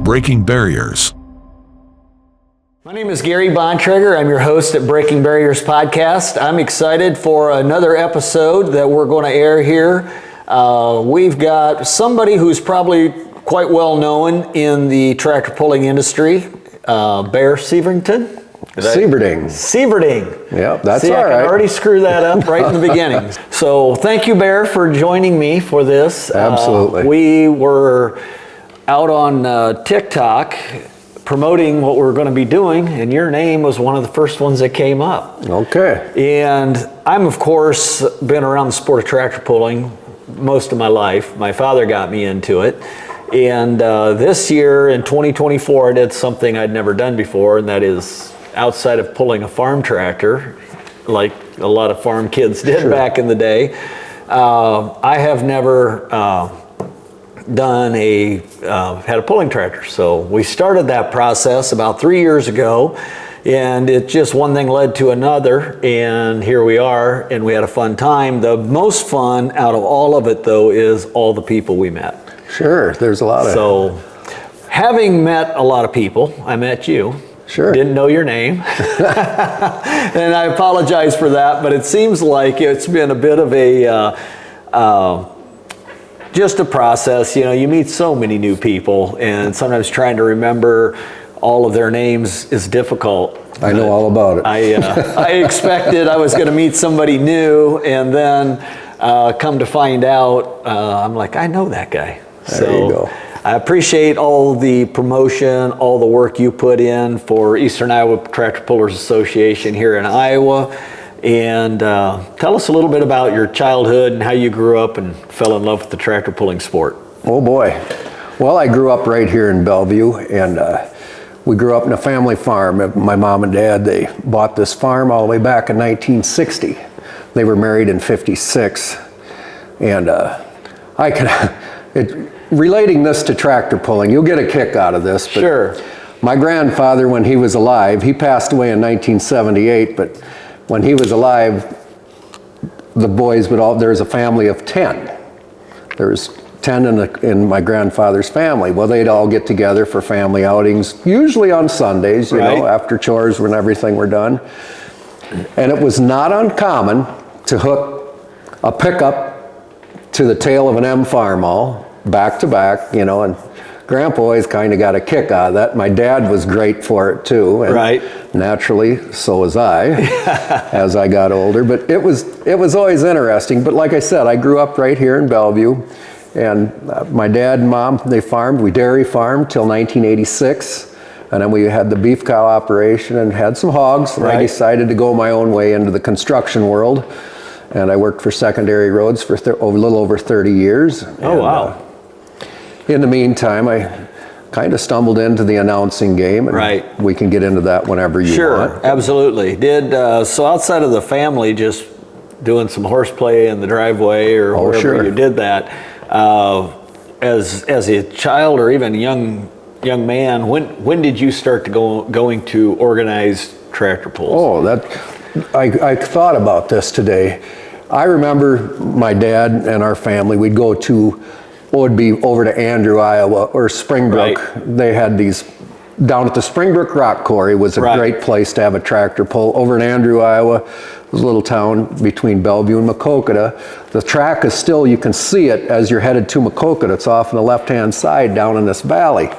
Breaking Barriers. My name is Gary Bontrager. I'm your host at Breaking Barriers podcast. I'm excited for another episode that we're going to air here. We've got somebody who's probably quite well known in the tractor pulling industry, Bear Sieverding. Sieverding. Yep, that's See, all right. I can already screw that up right in the beginning. So thank you, Bear, for joining me for this. Absolutely. We were out on TikTok promoting what we're going to be doing, and your name was one of the first ones that came up. Okay. And I'm, of course, been around the sport of tractor pulling most of my life. My father got me into it. And this year, in 2024, I did something I'd never done before, and that is outside of pulling a farm tractor, like a lot of farm kids did back in the day. I have never had a pulling tractor. So we started that process about 3 years ago, and it just one thing led to another, and here we are, and we had a fun time. The most fun out of all of it, though, is all the people we met. Sure, there's a lot of... So having met a lot of people, I met you. Sure. Didn't know your name. And I apologize for that, but it seems like it's been a bit of a just a process. You know, you meet so many new people, and sometimes trying to remember all of their names is difficult. I know all about it. I expected I was going to meet somebody new, and then come to find out, I'm like, I know that guy. There you go. I appreciate all the promotion, all the work you put in for Eastern Iowa Tractor Pullers Association here in Iowa. And tell us a little bit about your childhood and how you grew up and fell in love with the tractor pulling sport. Oh boy. Well, I grew up right here in Bellevue, and we grew up in a family farm. My mom and dad, they bought this farm all the way back in 1960. They were married in 56. And relating this to tractor pulling, you'll get a kick out of this. But sure. My grandfather, when he was alive, he passed away in 1978, but when he was alive, the boys there's a family of 10. There's 10 in my grandfather's family. Well, they'd all get together for family outings, usually on Sundays, you know, after chores when everything were done. And it was not uncommon to hook a pickup to the tail of an M Farmall, back to back, you know, and Grandpa always kind of got a kick out of that. My dad was great for it too, and naturally, so was I, as I got older. But it was always interesting. But like I said, I grew up right here in Bellevue, and my dad and mom, they farmed. We dairy farmed till 1986, and then we had the beef cow operation and had some hogs. And I decided to go my own way into the construction world, and I worked for Secondary Roads for a little over 30 years. Oh, wow. In the meantime, I kind of stumbled into the announcing game, and we can get into that whenever you want. Sure, absolutely. So outside of the family, just doing some horseplay in the driveway or wherever you did that, as a child or even young man, when did you start to going to organized tractor pulls? Oh, I thought about this today. I remember my dad and our family, we'd go to would be over to Andrew, Iowa, or Springbrook. They had these down at the Springbrook Rock Quarry was a great place to have a tractor pull. Over in Andrew, Iowa, it was a little town between Bellevue and Maquoketa. The track is still, you can see it as you're headed to Maquoketa. It's off on the left-hand side down in this valley.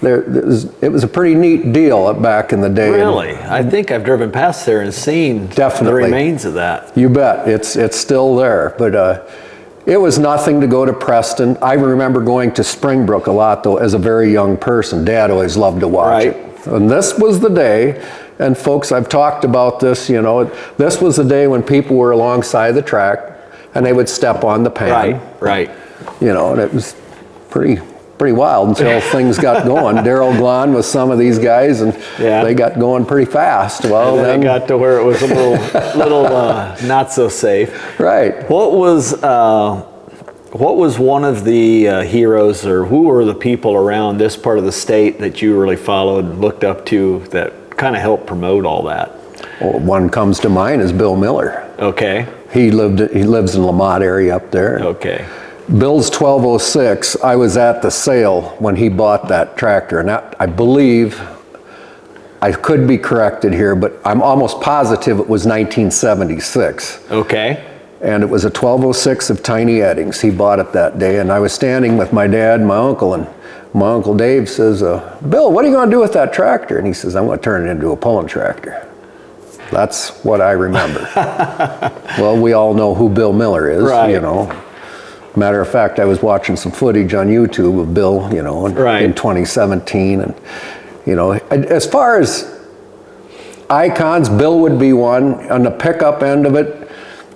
It was a pretty neat deal back in the day. Really? I think I've driven past there and seen the remains of that. You bet. It's still there. But it was nothing to go to Preston. I remember going to Springbrook a lot, though, as a very young person. Dad always loved to watch it. And this was the day, and folks, I've talked about this, you know, this was the day when people were alongside the track, and they would step on the pan. You know, and it was pretty wild until things got going. Daryl Glahn with some of these guys, and they got going pretty fast. Well, then it got to where it was a little not so safe. Right. What was one of the heroes, or who were the people around this part of the state that you really followed and looked up to that kind of helped promote all that? Well, one comes to mind is Bill Miller. Okay. He lives in Lamont area up there. Okay. Bill's 1206, I was at the sale when he bought that tractor, and I believe, I could be corrected here, but I'm almost positive it was 1976. Okay. And it was a 1206 of Tiny Eddings. He bought it that day, and I was standing with my dad and my uncle, and my Uncle Dave says, Bill, what are you going to do with that tractor? And he says, I'm going to turn it into a pulling tractor. That's what I remember. Well, we all know who Bill Miller is, right. you know. Matter of fact, I was watching some footage on YouTube of Bill, you know, in 2017. And, you know, as far as icons, Bill would be one. On the pickup end of it,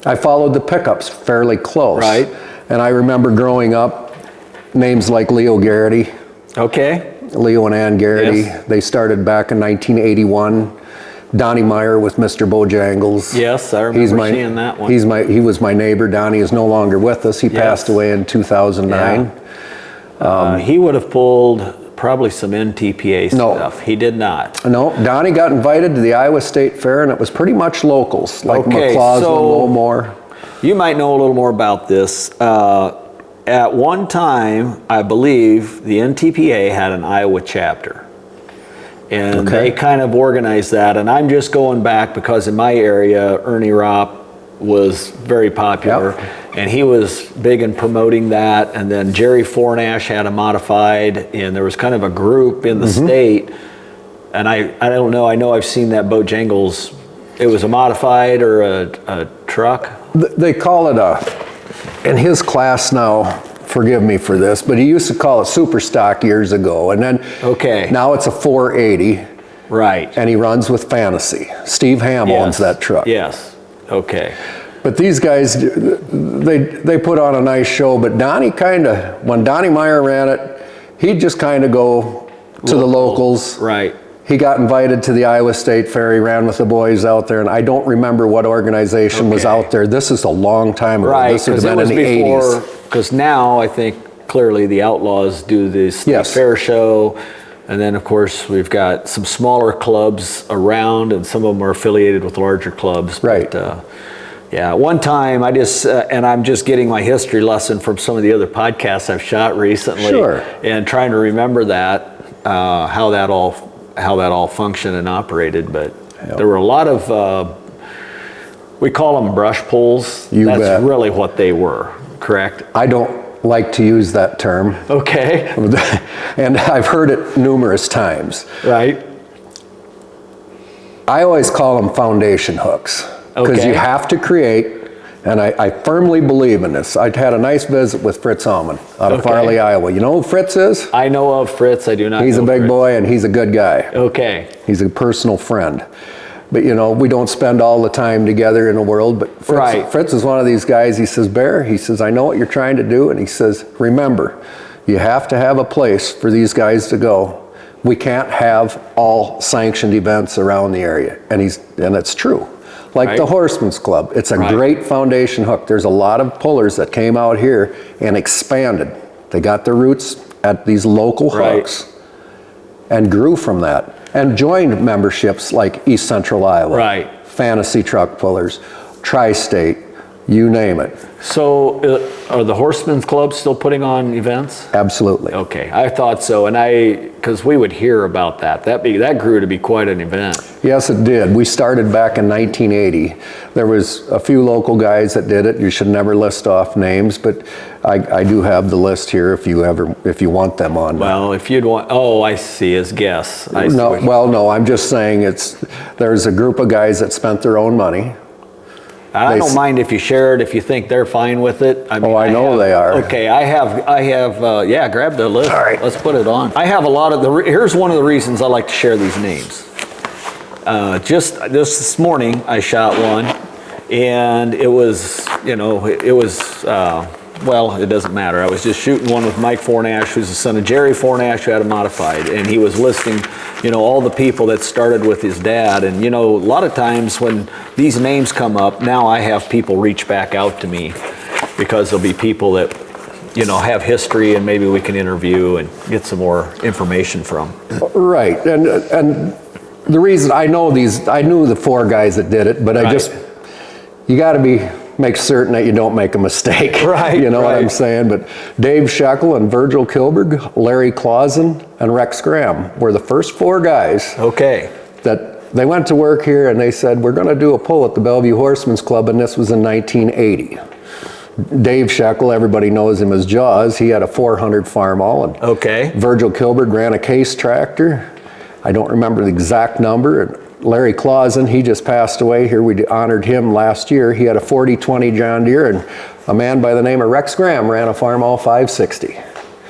I followed the pickups fairly close. Right. And I remember growing up, names like Leo Garrity. Okay. Leo and Ann Garrity. Yes. They started back in 1981. Donnie Meyer with Mr. Bojangles. Yes, I remember seeing that one. He was my neighbor. Donnie is no longer with us. He passed away in 2009. Yeah. He would have pulled probably some NTPA stuff. He did not. No, Donnie got invited to the Iowa State Fair, and it was pretty much locals, like McClausland, Lowmore. You might know a little more about this. At one time, I believe the NTPA had an Iowa chapter. And they kind of organized that, and I'm just going back because in my area, Ernie Ropp was very popular, and he was big in promoting that, and then Jerry Fornash had a modified, and there was kind of a group in the state, and I don't know, I know I've seen that Bojangles, it was a modified or a truck? They call it in his class now, forgive me for this, but he used to call it super stock years ago, and then now it's a 480. Right. And he runs with Fantasy. Steve Ham owns that truck. Yes. Okay. But these guys, they put on a nice show, but Donnie when Donnie Meyer ran it, he'd just kind of go to the locals. Right. He got invited to the Iowa State Fair. He ran with the boys out there, and I don't remember what organization was out there. This is a long time ago. Right, This would have been in the 80s. Because now I think clearly the Outlaws do this fair show, and then of course we've got some smaller clubs around, and some of them are affiliated with larger clubs. Right. But, yeah, one time I just, and I'm just getting my history lesson from some of the other podcasts I've shot recently, and trying to remember that, how that all functioned and operated. But there were a lot of, we call them brush pulls. That's really what they were, correct? I don't like to use that term. Okay. And I've heard it numerous times. Right. I always call them foundation hooks. Because you have to create, and I firmly believe in this. I had a nice visit with Fritz Allman out of Farley, Iowa. You know who Fritz is? I know of Fritz. I do not know He's a big boy, and he's a good guy. Okay. He's a personal friend. But, you know, we don't spend all the time together in the world. But Fritz is one of these guys. He says, Bear, he says, I know what you're trying to do. And he says, remember, you have to have a place for these guys to go. We can't have all sanctioned events around the area. And it's true. Like the Horseman's Club. It's a great foundation hook. There's a lot of pullers that came out here and expanded. They got their roots at these local hooks and grew from that. And joined memberships like East Central Iowa, Fantasy Truck Pullers, Tri-State, you name it. So are the Horsemen's Club still putting on events? Absolutely. Okay, I thought so, and because we would hear about that. That grew to be quite an event. Yes, it did. We started back in 1980. There was a few local guys that did it. You should never list off names, but I do have the list here if you want them on. Well, if you'd want, I see, as guests. No, I'm just saying there's a group of guys that spent their own money. I don't mind if you share it if you think they're fine with it. I mean, I know they are. Okay, I have. Grab the list. All right. Let's put it on. I have a lot of here's one of the reasons I like to share these names. Just this morning, I shot one, and it was, well, it doesn't matter. I was just shooting one with Mike Fornash, who's the son of Jerry Fornash, who had a modified, and he was listing, all the people that started with his dad. And, a lot of times when these names come up, now I have people reach back out to me because there'll be people that, have history and maybe we can interview and get some more information from. Right. And the reason I knew the four guys that did it, but you got to be make certain that you don't make a mistake. Right, You know what I'm right. saying? But Dave Shekel and Virgil Kilberg, Larry Clausen, and Rex Graham were the first 4 guys Okay. that they went to work here and they said, we're going to do a pull at the Bellevue Horsemen's Club, and this was in 1980. Dave Shekel, everybody knows him as Jaws. He had a 400 Farmall, and Okay. Virgil Kilberg ran a case tractor. I don't remember the exact number. And Larry Clausen, he just passed away here. We honored him last year. He had a 40-20 John Deere, and a man by the name of Rex Graham ran a Farmall 560.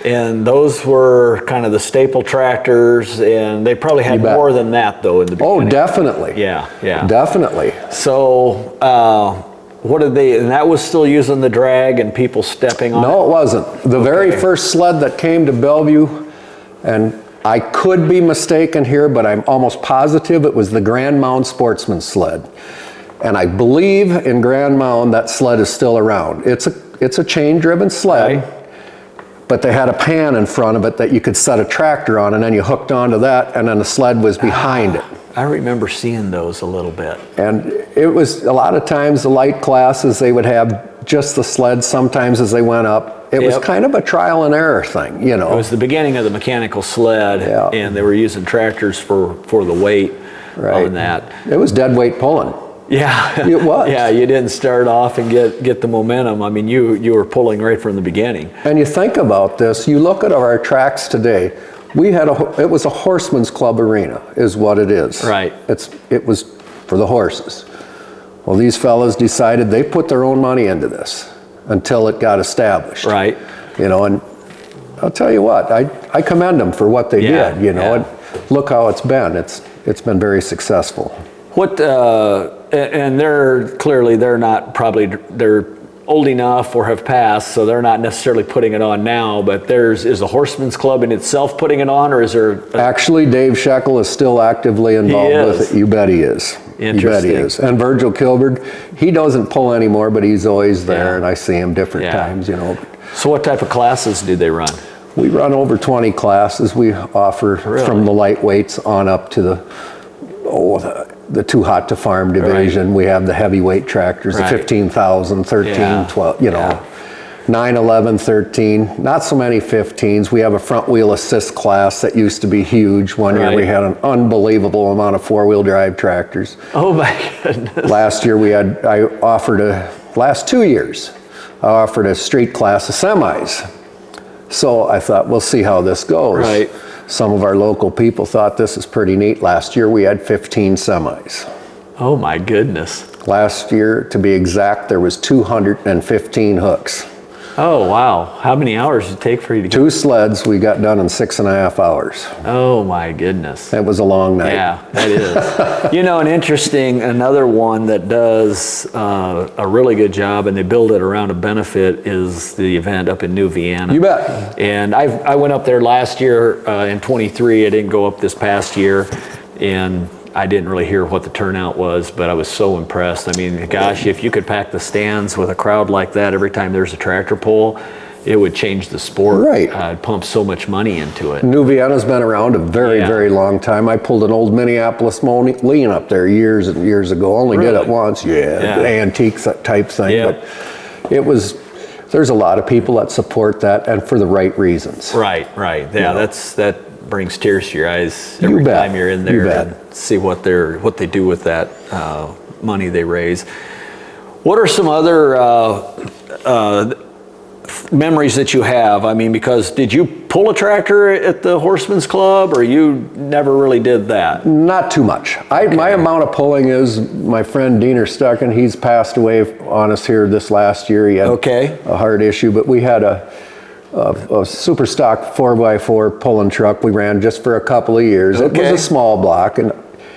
And those were kind of the staple tractors, and they probably had You bet. more than that, though, in the beginning. Oh, definitely. Yeah, yeah. Definitely. So, what did they, and that was still using the drag and people stepping on it? No, it wasn't. The very first sled that came to Bellevue, and I could be mistaken here, but I'm almost positive it was the Grand Mound Sportsman sled. And I believe in Grand Mound that sled is still around. It's a chain-driven sled, Right. but they had a pan in front of it that you could set a tractor on, and then you hooked onto that, and then the sled was behind it. I remember seeing those a little bit. And it was a lot of times the light classes, they would have just the sled sometimes as they went up. It was Yep. kind of a trial and error thing, you know. It was the beginning of the mechanical sled, Yeah. and they were using tractors for the weight Right. on that. It was dead weight pulling. Yeah, It was. Yeah, you didn't start off and get the momentum. I mean, you were pulling right from the beginning. And you think about this, you look at our tracks today, it was a horseman's club arena, is what it is. Right. It was for the horses. Well, these fellas decided they put their own money into this until it got established. Right. You know, and I'll tell you what, I commend them for what they Yeah, did, you know, yeah. and look how it's been. It's been very successful. What and they're old enough or have passed, so they're not necessarily putting it on now. But is the Horsemen's Club in itself putting it on, or is there? Actually, Dave Shekel is still actively involved with is. it. You bet he is. You bet he Interesting. is. And Virgil Kilberg, he doesn't pull anymore, but he's always there, Yeah. and I see him different Yeah. times, you know. So what type of classes do they run? We run over 20 classes. We offer Really? from the lightweights on up to the too hot to farm division. We have the heavyweight tractors, Right. the 15,000, 13, Yeah. 12, you know. Yeah. 9, 11, 13, not so many 15s. We have a front wheel assist class that used to be huge. One year Right. we had an unbelievable amount of 4-wheel drive tractors. Oh my goodness! Last year last 2 years, I offered a street class of semis. So I thought, we'll see how this goes. Right. Some of our local people thought this is pretty neat. Last year we had 15 semis. Oh my goodness! Last year, to be exact, there was 215 hooks. Oh wow! How many hours did it take for you to get? 2 sleds we got done in 6.5 hours. Oh my goodness! It was a long night. Yeah, that is. You know, another one that does a really good job, and they build it around a benefit, is the event up in New Vienna. You bet. And I went up there last year in 23. I didn't go up this past year, and I didn't really hear what the turnout was, but I was so impressed. I mean, gosh, if you could pack the stands with a crowd like that every time there's a tractor pull, it would change the sport. Right. It'd pump so much money into it. New Vienna's been around a very, Yeah. very long time. I pulled an old Minneapolis Moline up there years and years ago. Only did it Really? once. Yeah. Yeah. Antiques type thing. Yeah. But there's a lot of people that support that, and for the right reasons. Right. Yeah, know. that brings tears to your eyes You every bet. time you're in You there bet. and see what they do with that money they raise. What are some other memories that you have? I mean, because did you pull a tractor at the Horsemen's Club, or you never really did that? Not too much. My amount of pulling is my friend Diener Stucken. He's passed away on us here this last year. He had Okay. a heart issue, but we had a super stock 4x4 pulling truck we ran just for a couple of years. It Okay. was a small block, and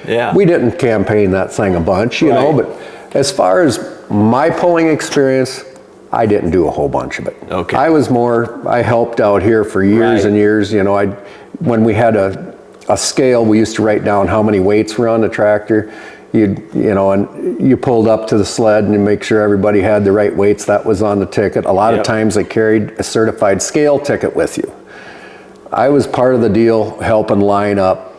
Yeah. we didn't campaign that thing a bunch, you know, Right. but as far as my pulling experience, I didn't do a whole bunch of it. Okay. I helped out here for years Right. and years, you know. When we had a scale, we used to write down how many weights were on the tractor. And you pulled up to the sled and you make sure everybody had the right weights. That was on the ticket. A lot Yep. of times they carried a certified scale ticket with you. I was part of the deal helping line up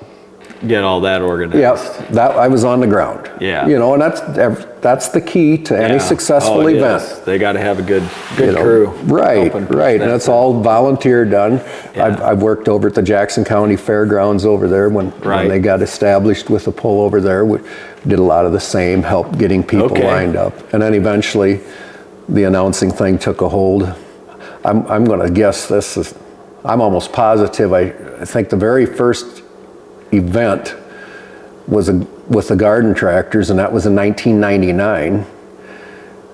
get all that organized. Yep, that I was on the ground. Yeah. You know, and that's the key to any successful it event. is. They got to have a good You know, crew. Right, helping right, and that that's thing. all volunteer done. Yeah. I've worked over at the Jackson County Fairgrounds over there when they got established with the pull over there. We did a lot of the same, help getting people lined up, and then eventually the announcing thing took a hold. I'm going to guess this is. I'm almost positive. I think the very first event was with the garden tractors, and that was in 1999.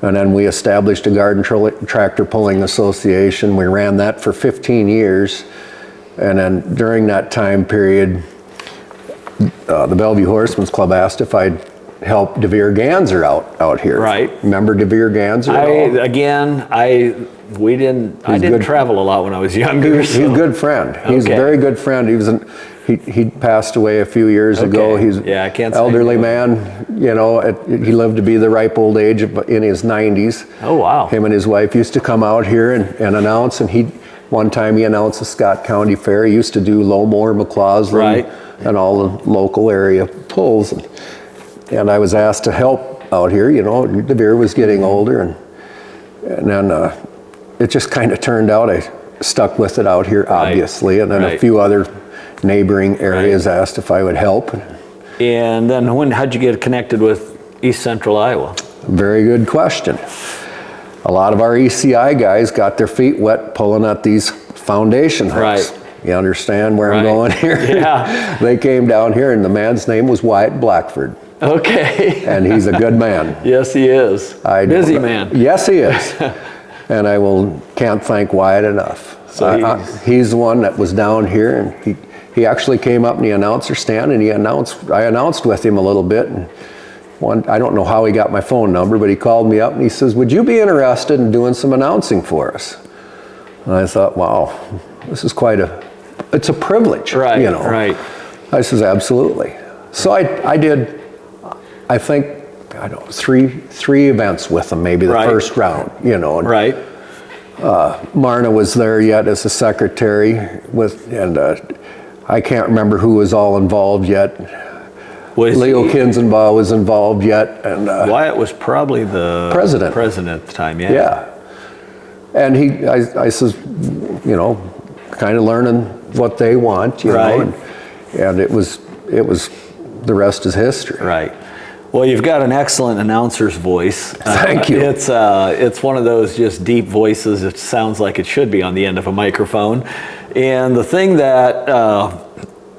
And then we established a garden tractor pulling association. We ran that for 15 years. And then during that time period, the Bellevue Horsemen's Club asked if I'd help DeVere Ganser out here. Right. Remember DeVere Ganser? I didn't travel a lot when I was younger. He's a good friend. He's a very good friend. He passed away a few years ago. He's I can't say elderly man. You know, he lived to be the ripe old age in his 90s. Oh, wow. Him and his wife used to come out here and announce. And one time he announced the Scott County Fair. He used to do Lowmore, McCausland, and all the local area pulls. And I was asked to help out here. You know, DeVere was getting older, and then it just kind of turned out. I stuck with it out here, obviously, and then a few other neighboring areas asked if I would help. And then how'd you get connected with East Central Iowa? Very good question. A lot of our ECI guys got their feet wet pulling at these foundation hooks. Right. You understand where I'm going here? Yeah. They came down here, and the man's name was Wyatt Blackford. Okay. And he's a good man. Yes, he is. Busy man. Yes, he is. And I can't thank Wyatt enough. So he's the one that was down here, and he actually came up in the announcer stand, and I announced with him a little bit. And I don't know how he got my phone number, but he called me up and he says, "Would you be interested in doing some announcing for us?" And I thought, wow, this is it's a privilege, right, you know. Right. I says, absolutely. So I did, I think, I don't know, three events with them, maybe the first round, you know. And, Marna was there yet as a secretary and I can't remember who was all involved yet. Leo Kinzenbaugh was involved yet, and Wyatt was probably the president at the time. Yeah. And I says, you know, kind of learning what they want, you know, and it was the rest is history. Right. Well, you've got an excellent announcer's voice. Thank you. It's one of those just deep voices. It sounds like it should be on the end of a microphone. And the thing that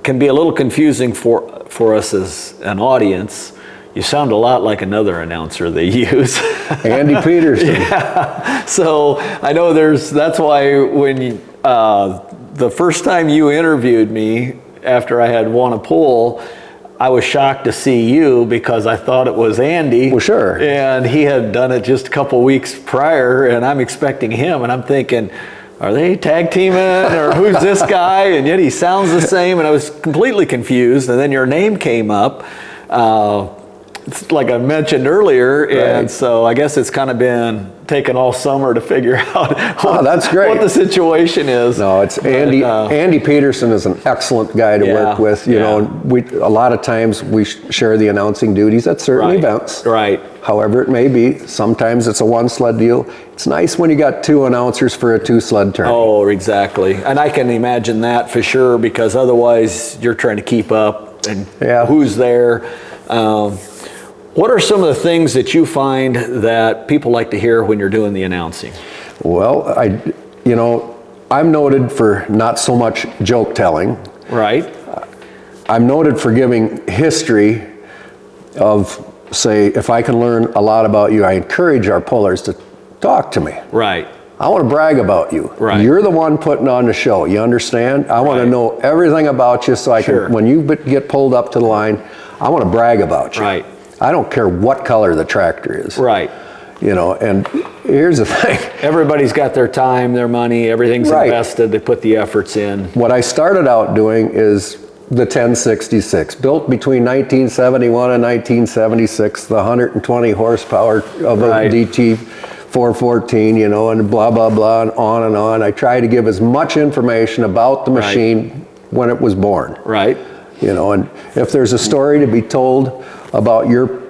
can be a little confusing for us as an audience, you sound a lot like another announcer they use. Andy Peterson. Yeah. So I know that's why when the first time you interviewed me after I had won a poll, I was shocked to see you because I thought it was Andy. Well, sure. And he had done it just a couple weeks prior, and I'm expecting him, and I'm thinking, are they tag teaming, or who's this guy? And yet he sounds the same, and I was completely confused. And then your name came up, like I mentioned earlier, and so I guess it's kind of been taking all summer to figure out that's great. what the situation is. No, it's Andy. Andy Peterson is an excellent guy to work with. You know, a lot of times we share the announcing duties at certain events. Right. However it may be, sometimes it's a one sled deal. It's nice when you got two announcers for a two sled turn. Oh, exactly. And I can imagine that for sure, because otherwise you're trying to keep up and who's there. What are some of the things that you find that people like to hear when you're doing the announcing? Well, I'm noted for not so much joke telling. Right. I'm noted for giving history of, say, if I can learn a lot about you, I encourage our pullers to talk to me. Right. I want to brag about you. Right. You're the one putting on the show. You understand? I want to know everything about you so I can, when you get pulled up to the line, I want to brag about you. Right. I don't care what color the tractor is. Right. You know, and here's the thing. Everybody's got their time, their money, everything's invested, they put the efforts in. What I started out doing is the 1066, built between 1971 and 1976, the 120 horsepower of a DT 414, you know, and blah, blah, blah, and on and on. I try to give as much information about the machine when it was born. Right. You know, and if there's a story to be told about your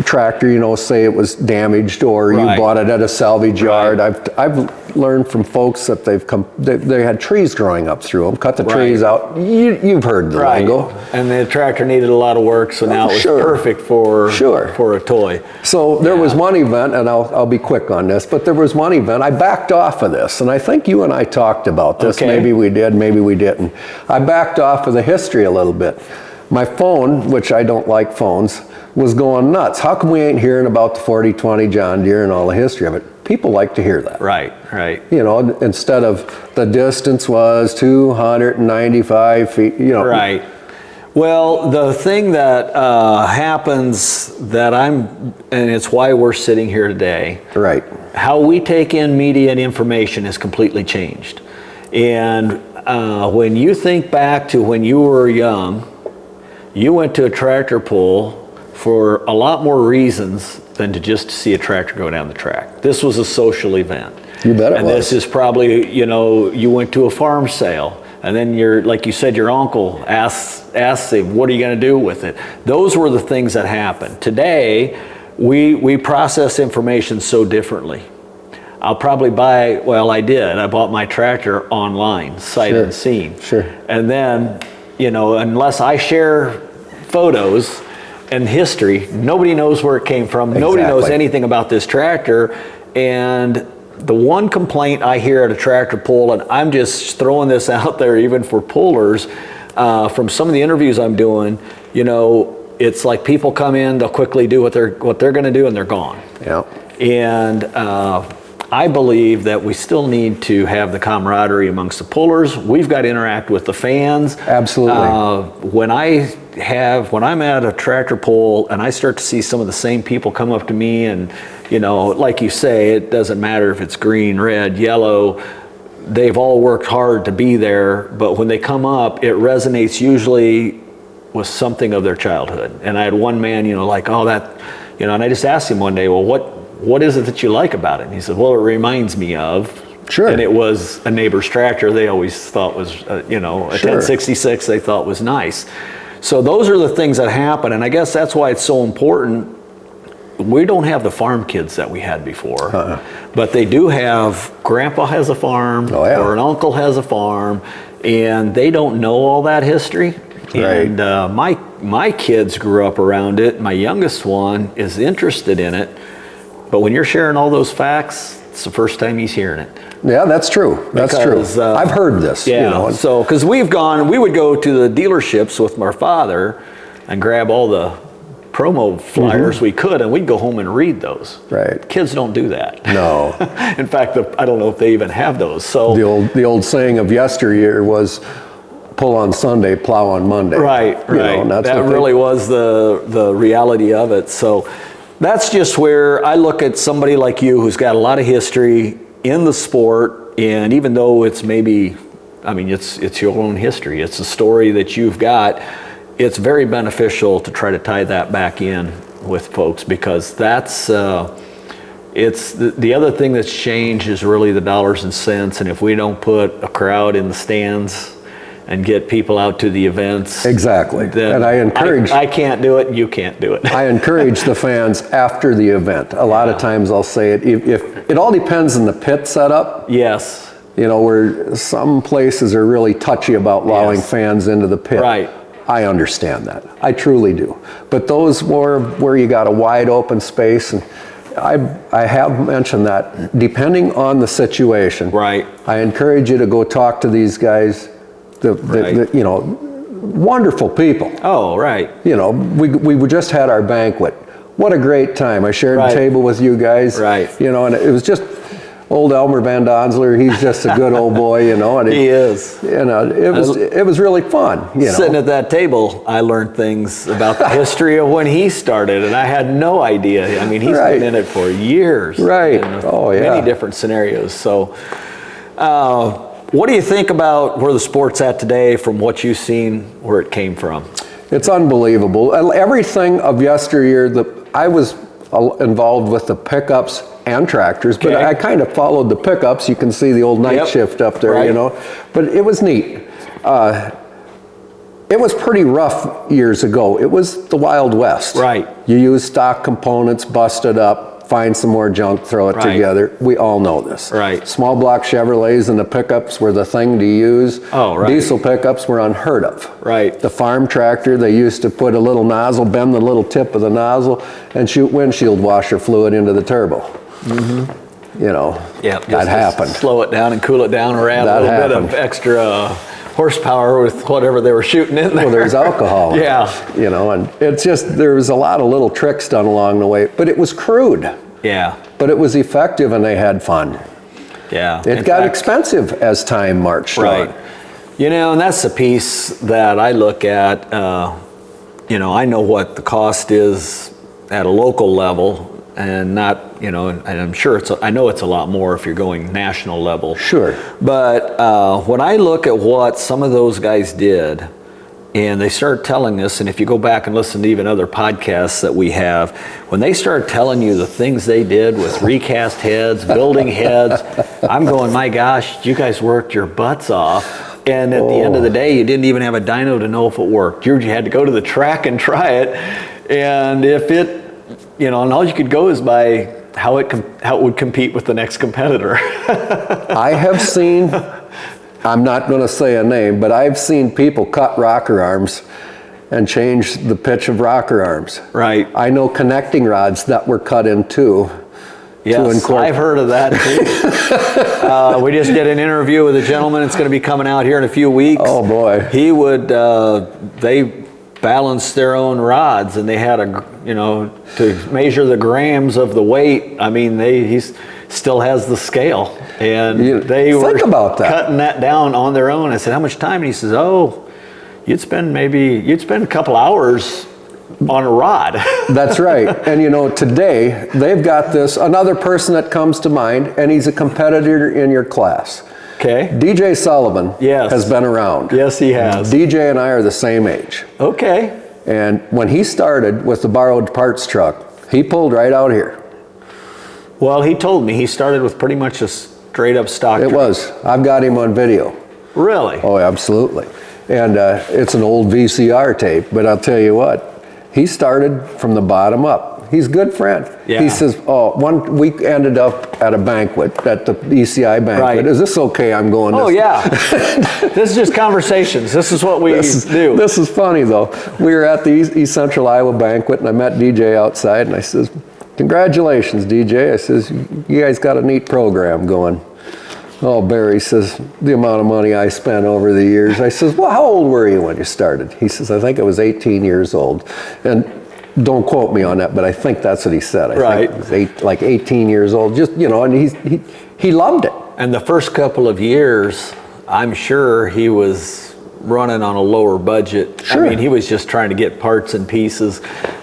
tractor, you know, say it was damaged or you bought it at a salvage yard. I've learned from folks that they had trees growing up through them, cut the trees out. You've heard the lingo. And the tractor needed a lot of work, so now it's perfect for a toy. So there was one event, and I'll be quick on this, but there was one event, I backed off of this, and I think you and I talked about this. Maybe we did, maybe we didn't. I backed off of the history a little bit. My phone, which I don't like phones, was going nuts. How come we ain't hearing about the 4020 John Deere and all the history of it? People like to hear that. Right. You know, instead of the distance was 295 feet, you know. Right. Well, the thing that happens and it's why we're sitting here today. Right. How we take in media and information has completely changed. And when you think back to when you were young, you went to a tractor pull for a lot more reasons than to just see a tractor go down the track. This was a social event. You bet it was. And this is probably, you know, you went to a farm sale, and then like you said, your uncle asked him, what are you going to do with it? Those were the things that happened. Today, we process information so differently. I'll probably I bought my tractor online, sight unseen. Sure. And then, you know, unless I share photos and history, nobody knows where it came from. Exactly. Nobody knows anything about this tractor. And the one complaint I hear at a tractor pull, and I'm just throwing this out there even for pullers, from some of the interviews I'm doing, you know, it's like people come in, they'll quickly do what they're going to do, and they're gone. Yeah. And I believe that we still need to have the camaraderie amongst the pullers. We've got to interact with the fans. Absolutely. When I'm at a tractor pull and I start to see some of the same people come up to me, and, you know, like you say, it doesn't matter if it's green, red, yellow, they've all worked hard to be there, but when they come up, it resonates usually with something of their childhood. And I had one man, you know, like, oh, that, you know, and I just asked him one day, well, what is it that you like about it? And he said, well, it reminds me of. Sure. And it was a neighbor's tractor they always thought was, you know, a 1066 they thought was nice. So those are the things that happen, and I guess that's why it's so important. We don't have the farm kids that we had before, but they do have, grandpa has a farm, or an uncle has a farm, and they don't know all that history. Right. And my kids grew up around it. My youngest one is interested in it. But when you're sharing all those facts, it's the first time he's hearing it. Yeah, that's true. That's true. I've heard this. Yeah. You know. So, because we would go to the dealerships with my father and grab all the promo flyers we could, and we'd go home and read those. Right. Kids don't do that. No. In fact, I don't know if they even have those. So the old saying of yesteryear was, pull on Sunday, plow on Monday. Right. You know, and that really was the reality of it. So that's just where I look at somebody like you who's got a lot of history in the sport, and even though it's it's your own history, it's a story that you've got, it's very beneficial to try to tie that back in with folks, because that's it's the other thing that's changed is really the dollars and cents, and if we don't put a crowd in the stands and get people out to the events. Exactly. And I can't do it, and you can't do it. I encourage the fans after the event. A lot of times I'll say it, if it all depends on the pit setup. Yes. You know, where some places are really touchy about allowing fans into the pit. Right. I understand that. I truly do. But those where you got a wide open space, and I have mentioned that depending on the situation. Right. I encourage you to go talk to these guys. You know, wonderful people. Oh, right. You know, we just had our banquet. What a great time. I shared the table with you guys. Right. You know, and it was just old Elmer Van Donsler. He's just a good old boy, you know. And he is. You know, it was really fun. You know. Sitting at that table, I learned things about the history of when he started, and I had no idea. I mean, he's been in it for years. Right. Many different scenarios. So, what do you think about where the sport's at today from what you've seen, where it came from? It's unbelievable. Everything of yesteryear, I was involved with the pickups and tractors, but I kind of followed the pickups. You can see the old night shift up there, you know. But it was neat. it was pretty rough years ago. It was the Wild West. Right. You use stock components, bust it up, find some more junk, throw it Right. together. We all know this. Right. Small block Chevrolets and the pickups were the thing to use. Oh, right. Diesel pickups were unheard of. Right. The farm tractor, they used to put a little nozzle, bend the little tip of the nozzle, and shoot windshield washer fluid into the turbo. Mm-hmm. You know, that happened. Slow it down and cool it down, or add That a little bit happened. of extra horsepower with whatever they were shooting in there. Well, there's alcohol. Yeah. You know, and it's just, there was a lot of little tricks done along the way, but it was crude. Yeah. But it was effective and they had fun. Yeah. It got expensive as time marched Right. on. You know, and that's the piece that I look at. You know, I know what the cost is at a local level, and not, you know, and I'm sure I know it's a lot more if you're going national level. Sure. But when I look at what some of those guys did, and they start telling us, and if you go back and listen to even other podcasts that we have, when they start telling you the things they did with recast heads, building heads, I'm going, my gosh, you guys worked your butts off. And at the end of the day, you didn't even have a dyno to know if it worked. You had to go to the track and try it. And if it, you know, and all you could go is by how it would compete with the next competitor. I have seen, I'm not going to say a name, but I've seen people cut rocker arms and change the pitch of rocker arms. Right. I know connecting rods that were cut in two. Yes, I've heard of that too. We just did an interview with a gentleman that's going to be coming out here in a few weeks. Oh boy. He would, they balanced their own rods, and they had you know, to measure the grams of the weight. I mean, he still has the scale, and they were cutting that down on their own. I said, how much time? And he says, oh, you'd spend a couple hours on a rod. That's right. And you know, today they've got this, another person that comes to mind, and he's a competitor in your class. Okay. DJ Sullivan has been around. Yes, he has. DJ and I are the same age. Okay. And when he started with the borrowed parts truck, he pulled right out here. Well, he told me he started with pretty much a straight up stock truck. It was. I've got him on video. Really? Oh, absolutely. And it's an old VCR tape, but I'll tell you what, he started from the bottom up. He's a good friend. Yeah. He says, oh, one week ended up at a banquet, at the ECI banquet. Right. Is this okay? I'm going Oh, yeah. This is just conversations. This is what we do. This is funny, though. We were at the East Central Iowa banquet, and I met DJ outside, and I says, congratulations, DJ. I says, you guys got a neat program going. Oh, Barry says, the amount of money I spent over the years. I says, well, how old were you when you started? He says, I think I was 18 years old. And don't quote me on that, but I think that's what he said. I think he was like 18 years old. Just, you know, and he loved it. And the first couple of years, I'm sure he was running on a lower budget. Sure. I mean, he was just trying to get parts and pieces.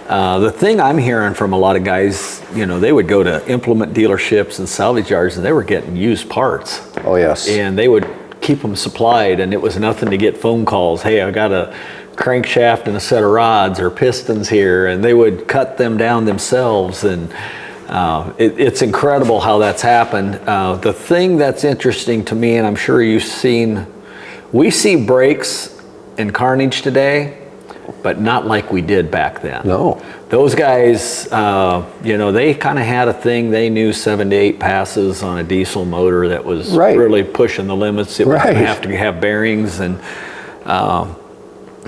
The thing I'm hearing from a lot of guys, you know, they would go to implement dealerships and salvage yards, and they were getting used parts. Oh, yes. And they would keep them supplied, and it was nothing to get phone calls. Hey, I got a crankshaft and a set of rods or pistons here, and they would cut them down themselves. And it's incredible how that's happened. The thing that's interesting to me, and I'm sure you've seen, we see brakes and carnage today, but not like we did back then. No. Those guys, you know, they kind of had a thing. They knew 7 to 8 passes on a diesel motor that was really pushing the limits. It was going to have bearings. And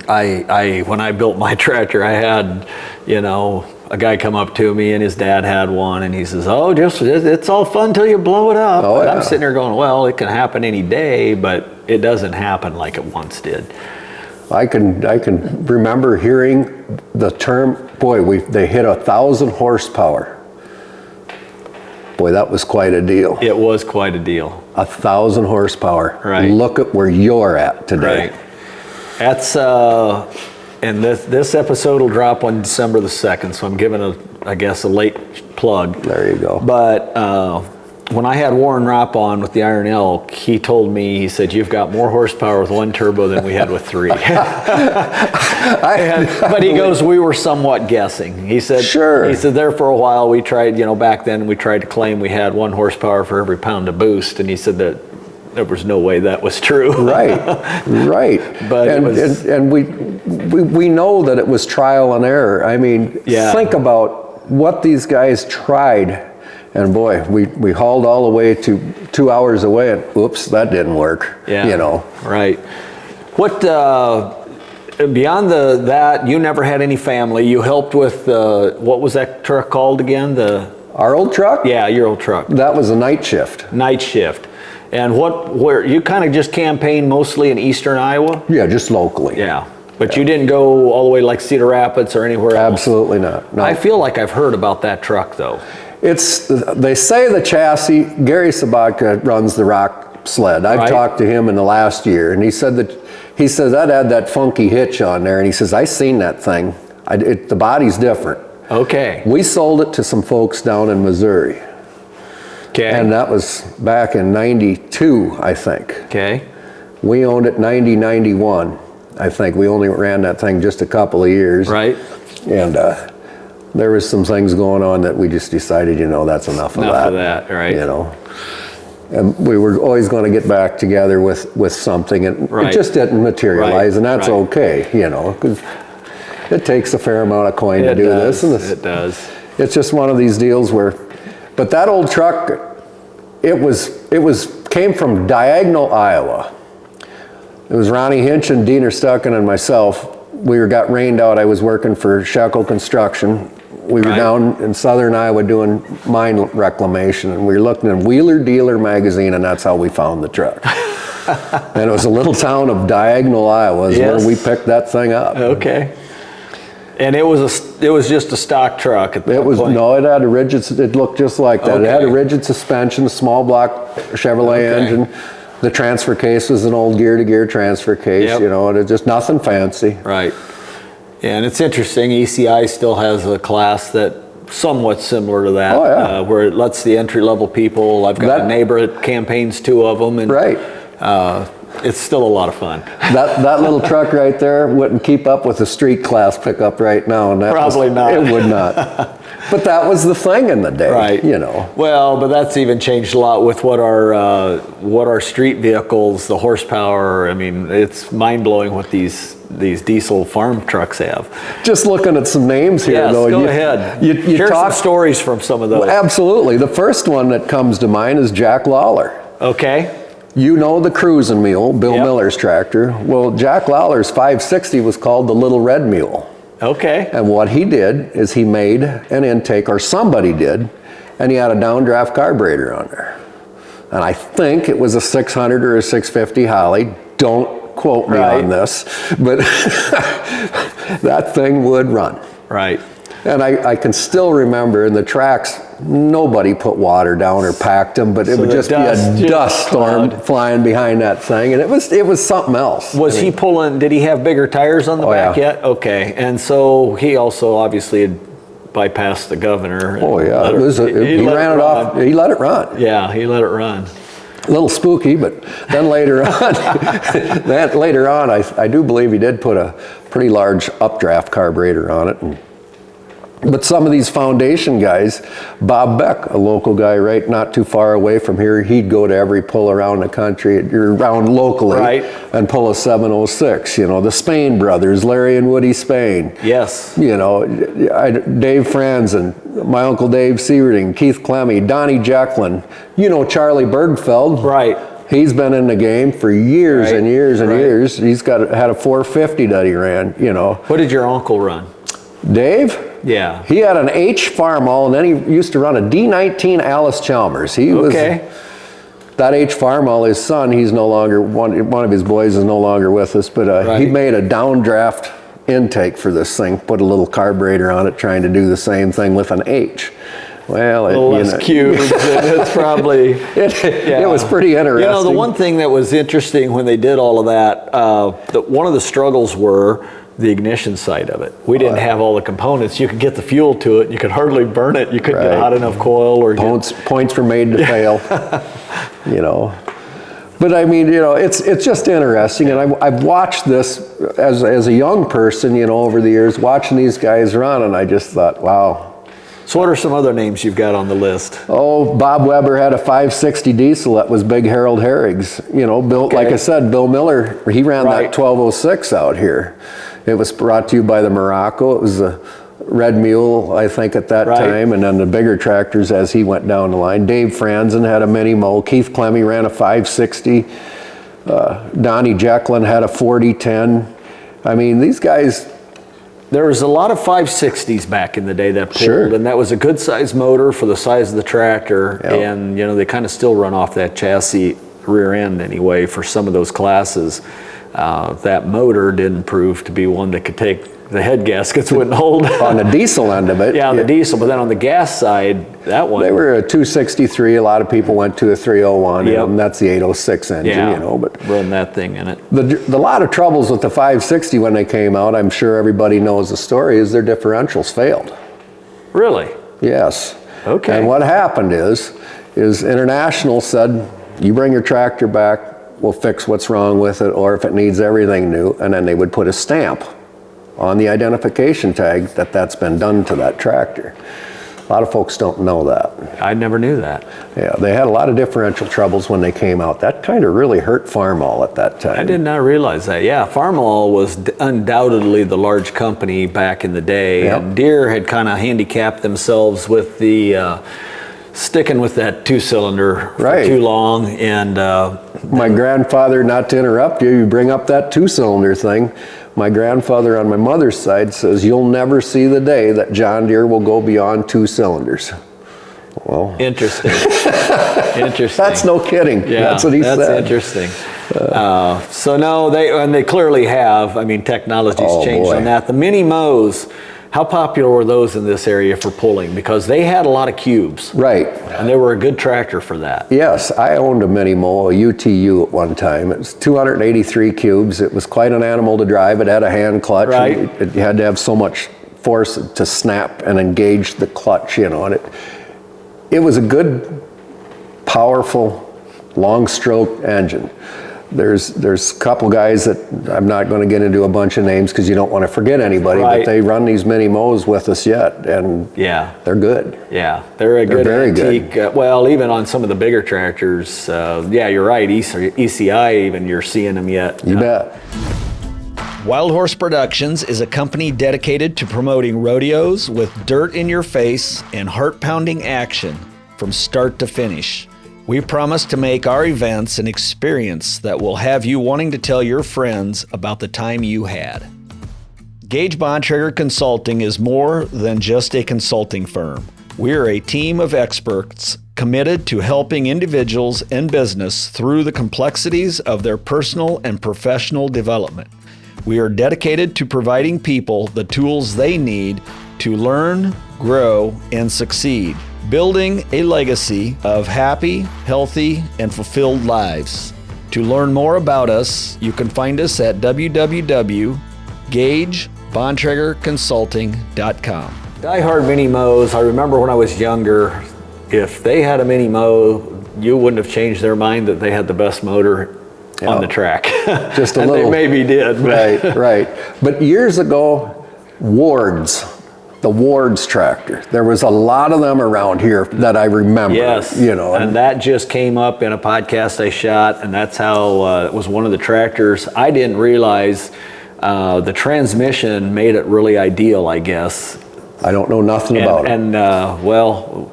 when I built my tractor, I had, you know, a guy come up to me, and his dad had one, and he says, oh, it's all fun till you blow it up. Oh, yeah. I'm sitting there going, well, it can happen any day, but it doesn't happen like it once did. I can remember hearing the term, boy, they hit 1,000 horsepower. Boy, that was quite a deal. It was quite a deal. 1,000 horsepower. Right. Look at where you're at today. Right. That's, and this episode will drop on December the 2nd, so I'm giving I guess a late plug. There you go. But when I had Warren Ropp on with the Iron Elk, he told me, he said, you've got more horsepower with one turbo than we had with 3. But he goes, we were somewhat guessing. He said, sure. He said, there for a while we tried, you know, back then we tried to claim we had 1 horsepower for every pound of boost. And he said that there was no way that was true. Right. But and we know that it was trial and error. I mean, think about what these guys tried. And boy, we hauled all the way to 2 hours away, and oops, that didn't work. Yeah. You know. Right. What beyond that, you never had any family. You helped with what was that truck called again? Our old truck? Yeah, your old truck. That was a night shift. Night shift. And where you kind of just campaigned mostly in eastern Iowa? Yeah, just locally. Yeah. But you didn't go all the way like Cedar Rapids or anywhere else? Absolutely not. No. I feel like I've heard about that truck though. They say the chassis, Gary Sabatka runs the rock sled. I've talked to him in the last year, and he says that had that funky hitch on there, and he says, I seen that thing. The body's different. Okay. We sold it to some folks down in Missouri. Okay. And that was back in 92, I think. Okay. We owned it 91, I think. We only ran that thing just a couple of years. Right. And there was some things going on that we just decided, that's enough of that. Enough of that, right. And we were always going to get back together with something, and it just didn't materialize, and that's okay, because it takes a fair amount of coin to do this. And it does. It's just one of these deals but that old truck, it came from Diagonal, Iowa. It was Ronnie Hinch and Diener Stucken and myself. We got rained out. I was working for Shekel Construction. We were down in southern Iowa doing mine reclamation, and we were looking in Wheeler Dealer magazine, and that's how we found the truck. And it was a little town of Diagonal, Iowa, is where we picked that thing up. Okay. And it was just a stock truck at that point? No, it had a rigid, it looked just like that. Okay. It had a rigid suspension, a small block Chevrolet engine. The transfer case was an old gear-to-gear transfer case, and it's just nothing fancy. Right. And it's interesting, ECI still has a class that's somewhat similar to that, where it lets the entry-level people, I've got a neighbor that campaigns 2 of them, and it's still a lot of fun. That little truck right there wouldn't keep up with the street class pickup right now. And Probably not. It would not. But that was the thing in the day, right. Well, but that's even changed a lot with what our street vehicles, the horsepower, I mean, it's mind-blowing what these diesel farm trucks have. Just looking at some names here, though. Go ahead. You Share some stories from some of those. Well, absolutely. The first one that comes to mind is Jack Lawler. Okay. You know the cruising mule, Bill Miller's tractor. Well, Jack Lawler's 560 was called the Little Red Mule. Okay. And what he did is he made an intake, or somebody did, and he had a downdraft carburetor on there. And I think it was a 600 or a 650 Holly. Don't quote me on this, but that thing would run. Right. And I can still remember in the tracks, nobody put water down or packed them, but it would just be a dust storm flying behind that thing, and it was something else. Was he pulling? Did he have bigger tires on the back yet? Okay, and so he also obviously had bypassed the governor. Oh yeah, he ran it off. He let it run. Yeah, he let it run. A little spooky, but then later on, I do believe he did put a pretty large updraft carburetor on it. But some of these foundation guys, Bob Beck, a local guy not too far away from here, he'd go to every pull around the country, around locally, and pull a 706. The Spain brothers, Larry and Woody Spain. Yes. Dave Franzen, my uncle Dave Sieverding, Keith Clemmy, Donnie Jecklin, Charlie Bergfeld. Right. He's been in the game for years and years and years. He's had a 450 that he ran, What did your uncle run? Dave? Yeah. He had an H Farmall, and then he used to run a D19 Alice Chalmers. He was that H Farmall. His son, he's no longer one of his boys is no longer with us, but he made a downdraft intake for this thing, put a little carburetor on it, trying to do the same thing with an H. Well, a little less cubes, and it's probably it was pretty interesting. The one thing that was interesting when they did all of that, one of the struggles were the ignition side of it. We didn't have all the components. You could get the fuel to it. You could hardly burn it. You couldn't get hot enough coil or points were made to fail. But I mean, it's just interesting, and I've watched this as a young person, over the years, watching these guys run, and I just thought, wow. So what are some other names you've got on the list? Oh, Bob Weber had a 560 diesel that was Big Harold Herrig's. You know, built, like I said, Bill Miller, he ran that 1206 out here. It was brought to you by the Morocco. It was a Red Mule, I think, at that time, and then the bigger tractors as he went down the line. Dave Franzen had a Mini Mo. Keith Clemmy ran a 560. Donnie Jecklin had a 4010. I mean, these guys... There was a lot of 560s back in the day that pulled, and that was a good size motor for the size of the tractor, and you know, they kind of still run off that chassis rear end anyway for some of those classes. That motor didn't prove to be one that could take, the head gaskets wouldn't hold. On the diesel end of it. Yeah, on the diesel, but then on the gas side, that one. They were a 263, a lot of people went to a 301, and that's the 806 engine, you know. But run that thing in it. The lot of troubles with the 560 when they came out, I'm sure everybody knows the story, is their differentials failed. Really? Yes. Okay. And what happened is International said, you bring your tractor back, we'll fix what's wrong with it, or if it needs everything new, and then they would put a stamp on the identification tag that that's been done to that tractor. A lot of folks don't know that. I never knew that. Yeah, they had a lot of differential troubles when they came out. That kind of really hurt Farmall at that time. I did not realize that. Yeah, Farmall was undoubtedly the large company back in the day, and Deere had kind of handicapped themselves with the sticking with that two-cylinder for too long. And my grandfather, not to interrupt you, you bring up that two-cylinder thing. My grandfather on my mother's side says, you'll never see the day that John Deere will go beyond 2 cylinders. Well, interesting. Interesting. That's no kidding. Yeah, that's what he said. That's interesting. So no, they clearly have. I mean, technology's changed on that. The Mini Mows, how popular were those in this area for pulling? Because they had a lot of cubes. Right. And they were a good tractor for that. Yes, I owned a Mini Mo, a UTU at one time. It was 283 cubes. It was quite an animal to drive. It had a hand clutch. Right. It had to have so much force to snap and engage the clutch, you know, and it was a good, powerful, long stroke engine. There's a couple guys that I'm not going to get into a bunch of names because you don't want to forget anybody, but they run these Mini Mows with us yet, and they're good. Yeah, they're a good very antique. Good. Well, even on some of the bigger tractors, yeah, you're right. ECI, even you're seeing them yet. You bet. Wild Horse Productions is a company dedicated to promoting rodeos with dirt in your face and heart-pounding action from start to finish. We promise to make our events an experience that will have you wanting to tell your friends about the time you had. Gage Bontrager Consulting is more than just a consulting firm. We're a team of experts committed to helping individuals and business through the complexities of their personal and professional development. We are dedicated to providing people the tools they need to learn, grow, and succeed, building a legacy of happy, healthy, and fulfilled lives. To learn more about us, you can find us at www.gagebontragerconsulting.com. Die-hard Mini Mows, I remember when I was younger, if they had a Mini Mow, you wouldn't have changed their mind that they had the best motor on the track. Just a and little. They maybe did. Right. But years ago, the Ward's tractor. There was a lot of them around here that I remember. Yes, you know, and that just came up in a podcast I shot, and that's how it was one of the tractors. I didn't realize the transmission made it really ideal, I guess. I don't know nothing about it. And well,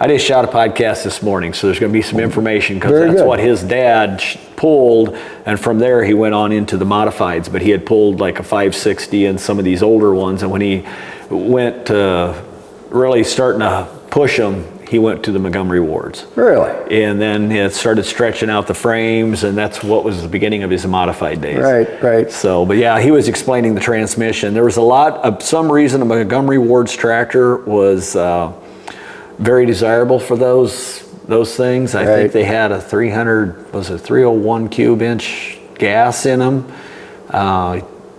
I just shot a podcast this morning, so there's going to be some information because that's what his dad pulled, and from there he went on into the modifieds. But he had pulled like a 560 and some of these older ones, and when he went to really starting to push them, he went to the Montgomery Wards. Really? And then it started stretching out the frames, and that's what was the beginning of his modified days. Right. So, but yeah, he was explaining the transmission. There was a lot of some reason a Montgomery Ward's tractor was very desirable for those things. I think they had a 301 cube inch gas in them.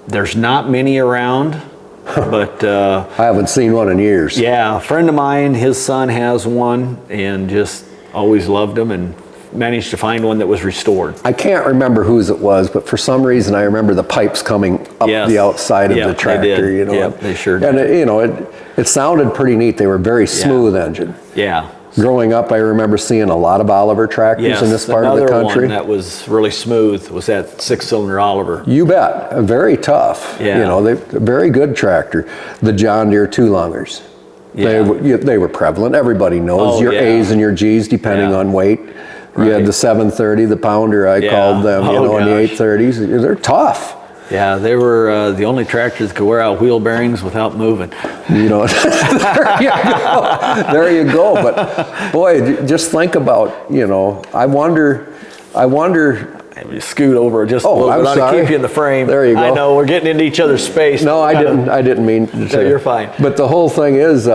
There's not many around, but I haven't seen one in years. Yeah, a friend of mine, his son has one, and just always loved them and managed to find one that was restored. I can't remember whose it was, but for some reason I remember the pipes coming up the outside of the tractor. They did. You know, They sure did. And it sounded pretty neat. They were very smooth engine. Yeah. Growing up, I remember seeing a lot of Oliver tractors in this part of the country. Another one that was really smooth was that 6-cylinder Oliver. You bet. Very tough. Yeah. You know, very good tractor. The John Deere 2-lungers. Yeah. They were prevalent. Everybody knows your A's and your G's depending on weight. You had the 730, the pounder, I called them, in the 830s. They're tough. Yeah, they were the only tractors that could wear out wheel bearings without moving. You know, there you go. There you go. But boy, just think about, you know, I wonder. Maybe scoot over just a little bit. I'm sorry. To keep you in the frame. There you go. I know we're getting into each other's space. No, I didn't mean to. No, you're fine. But the whole thing is,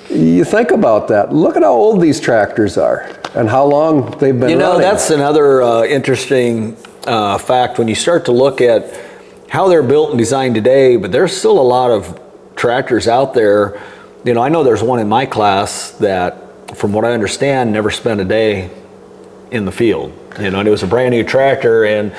you think about that. Look at how old these tractors are and how long they've been running. That's another interesting fact when you start to look at how they're built and designed today, but there's still a lot of tractors out there. You know, I know there's one in my class that, from what I understand, never spent a day in the field. You know, and it was a brand new tractor, and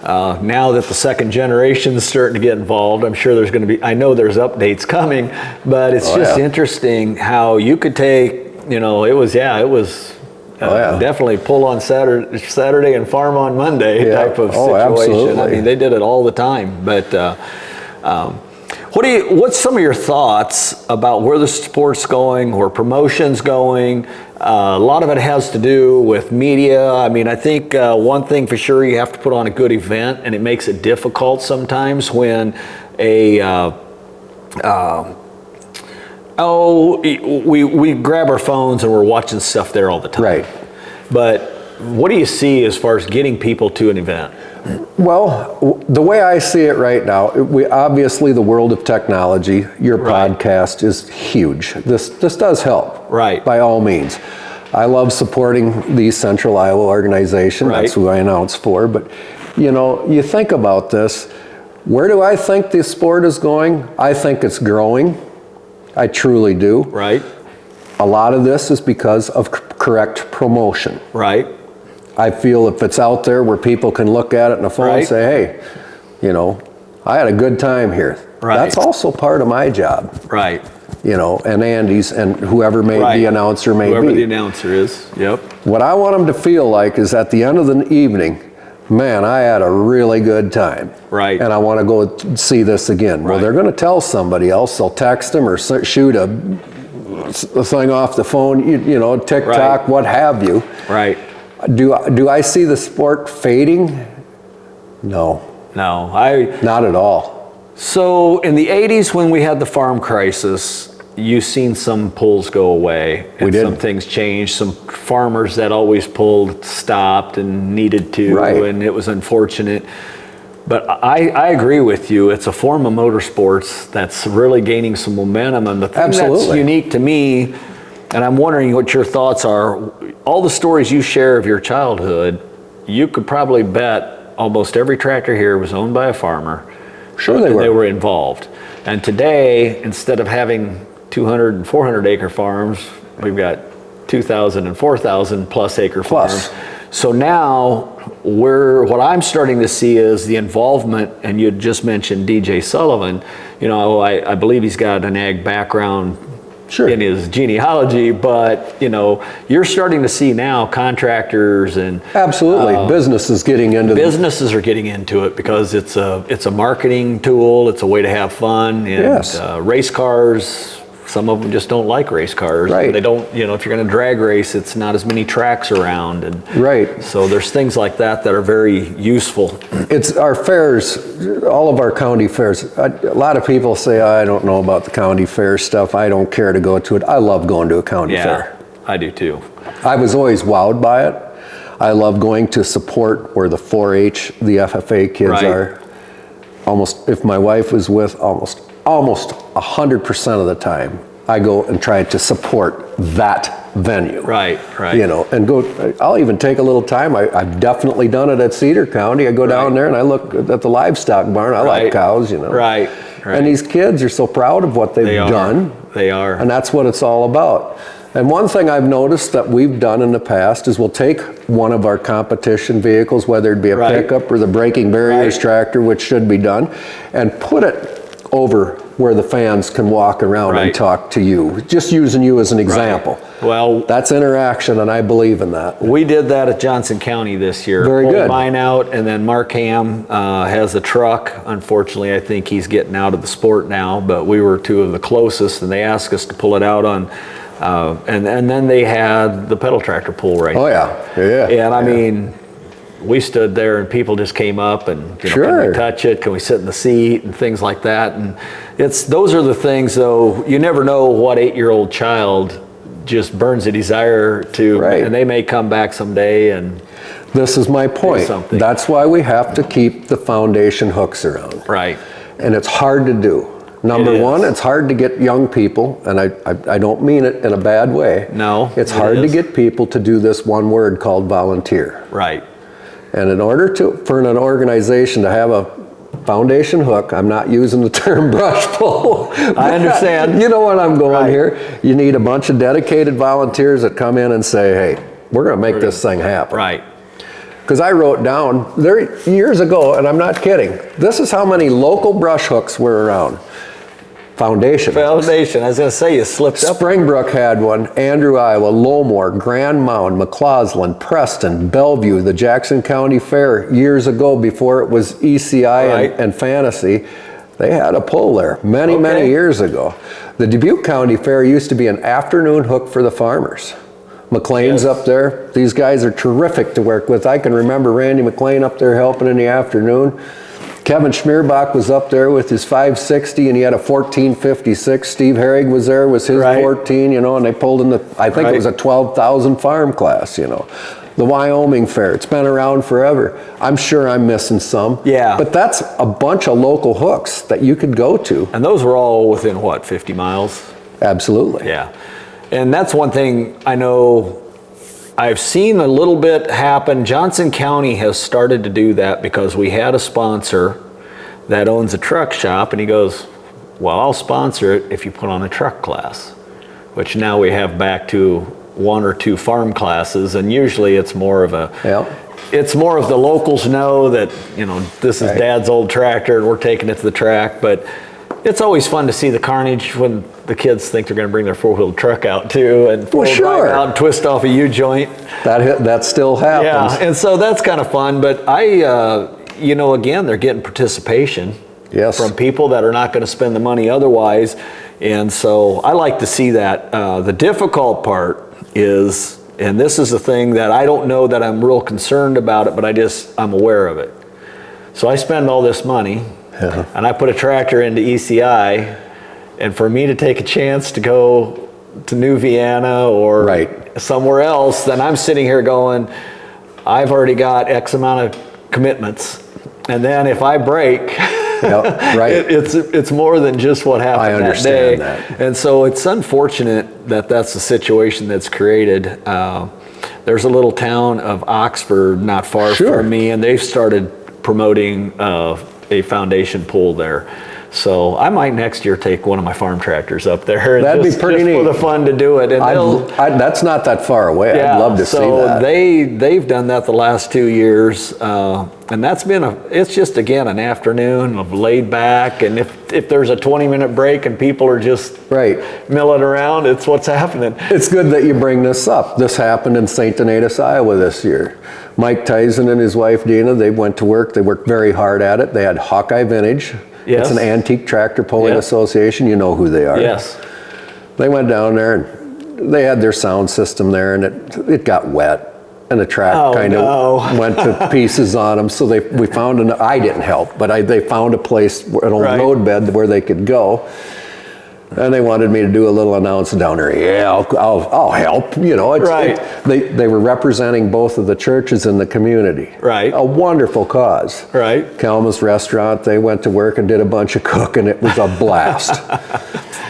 now that the second generation is starting to get involved, I'm sure there's going to be, I know there's updates coming, but it's interesting how you could take, you know, it was definitely pull on Saturday and farm on Monday type of situation. Absolutely. I mean, they did it all the time. But what's some of your thoughts about where the sport's going, where promotion's going? A lot of it has to do with media. I mean, I think one thing for sure, you have to put on a good event, and it makes it difficult sometimes when we grab our phones and we're watching stuff there all the time. Right. But what do you see as far as getting people to an event? Well, the way I see it right now, obviously the world of technology, your podcast is huge. This does help. Right. By all means. I love supporting the Central Iowa organization. That's who I announce for. But, you know, you think about this. Where do I think the sport is going? I think it's growing. I truly do. Right. A lot of this is because of correct promotion. Right. I feel if it's out there where people can look at it in a phone and say, hey, you know, I had a good time here. Right. That's also part of my job. Right. You know, and Andy's and whoever the announcer may be. Whoever the announcer is, yep. What I want them to feel like is at the end of the evening, man, I had a really good time. Right. And I want to go see this again. Well, they're going to tell somebody else. They'll text them or shoot a thing off the phone, you know, TikTok, what have you. Right. Do I see the sport fading? No. No. Not at all. So in the 80s when we had the farm crisis, you've seen some pulls go away. And some things changed. Some farmers that always pulled stopped and needed to, and it was unfortunate. But I agree with you. It's a form of motorsports that's really gaining some momentum. And the thing that's unique to me, and I'm wondering what your thoughts are, all the stories you share of your childhood, you could probably bet almost every tractor here was owned by a farmer. Sure they were. They were involved. And today, instead of having 200 and 400 acre farms, we've got 2,000 and 4,000 plus acre farms. So now, what I'm starting to see is the involvement, and you just mentioned DJ Sullivan. You know, I believe he's got an ag background in his genealogy, but you know, you're starting to see now contractors and businesses getting into businesses are getting into it because it's a marketing tool. It's a way to have fun. And race cars. Some of them just don't like race cars. Right. They don't, you know, if you're going to drag race, it's not as many tracks around. And so there's things like that are very useful. It's our fairs, all of our county fairs. A lot of people say, I don't know about the county fair stuff. I don't care to go to it. I love going to a county fair. I do too. I was always wowed by it. I love going to support where the 4-H, the FFA kids are. Almost, if my wife was with, almost 100% of the time, I go and try to support that venue. Right. You know, and I'll even take a little time. I've definitely done it at Cedar County. I go down there and I look at the livestock barn. I like cows, you know. And these kids are so proud of what they've done. They are. And that's what it's all about. And one thing I've noticed that we've done in the past is we'll take one of our competition vehicles, whether it be a pickup or the breaking barriers tractor, which should be done, and put it over where the fans can walk around and talk to you. Just using you as an example. Well, that's interaction, and I believe in that. We did that at Johnson County this year. Very good. Mine out, and then Mark Ham has a truck. Unfortunately, I think he's getting out of the sport now, but we were two of the closest, and they asked us to pull it out on, and then they had the pedal tractor pull right there. Yeah. And I mean, we stood there and people just came up and, can we touch it? Can we sit in the seat and things like that? And those are the things, though, you never know what 8-year-old child just burns a desire to, and they may come back someday and this is my point. That's why we have to keep the foundation hooks around. Right. And it's hard to do. Number one, it's hard to get young people, and I don't mean it in a bad way. No. It's hard to get people to do this one word called volunteer. Right. And in order for an organization to have a foundation hook, I'm not using the term brush pull. I understand. You know what I'm going here. You need a bunch of dedicated volunteers that come in and say, hey, we're going to make this thing happen. Right. Because I wrote down there years ago, and I'm not kidding, this is how many local brush hooks were around. Foundation. I was going to say, you slipped up. Springbrook had one, Andrew, Iowa, Lowmore, Grand Mound, McCausland, Preston, Bellevue, the Jackson County Fair years ago before it was ECI and Fantasy. They had a pull there many years ago. The Dubuque County Fair used to be an afternoon hook for the farmers. McLean's up there. These guys are terrific to work with. I can remember Randy McLean up there helping in the afternoon. Kevin Schmierbach was up there with his 560 and he had a 1456. Steve Herrig was there with his 14, and they pulled in I think it was a 12,000 farm class, The Wyoming Fair, it's been around forever. I'm sure I'm missing some. Yeah. But that's a bunch of local hooks that you could go to. And those were all within, 50 miles? Absolutely. Yeah. And that's one thing I know I've seen a little bit happen. Johnson County has started to do that because we had a sponsor that owns a truck shop, and he goes, well, I'll sponsor it if you put on a truck class, which now we have back to 1 or 2 farm classes, and usually it's more of it's more of the locals know that, this is Dad's old tractor and we're taking it to the track, but it's always fun to see the carnage when the kids think they're going to bring their 4-wheel truck out too and right out and twist off a U-joint. That still happens. Yeah, and so that's kind of fun. But again, they're getting participation from people that are not going to spend the money otherwise. And so I like to see that. The difficult part is, and this is the thing that I don't know that I'm real concerned about it, but I'm aware of it. So I spend all this money. And I put a tractor into ECI, and for me to take a chance to go to New Vienna or somewhere else, then I'm sitting here going, I've already got X amount of commitments. And then if I break, it's more than just what happened that day. And so it's unfortunate that that's the situation that's created. There's a little town of Oxford not far from me, and they've started promoting a foundation pull there. So I might next year take one of my farm tractors up there. That'd be pretty neat. For the fun to do it. And that's not that far away. I'd love to see that. So they've done that the last 2 years. And that's been it's just, again, an afternoon of laid back. And if there's a 20-minute break and people are just milling around, it's what's happening. It's good that you bring this up. This happened in St. Donatus, Iowa this year. Mike Tyson and his wife Dina, they went to work. They worked very hard at it. They had Hawkeye Vintage. It's an antique tractor pulling association. You know who they are. Yes. They went down there and they had their sound system there, and it got wet, and the track went to pieces on them. So we found I didn't help, but they found a place, an old road bed where they could go. And they wanted me to do a little announcement down there. Yeah, I'll help. They were representing both of the churches in the community. Right. A wonderful cause. Right. Kalma's Restaurant, they went to work and did a bunch of cooking. It was a blast.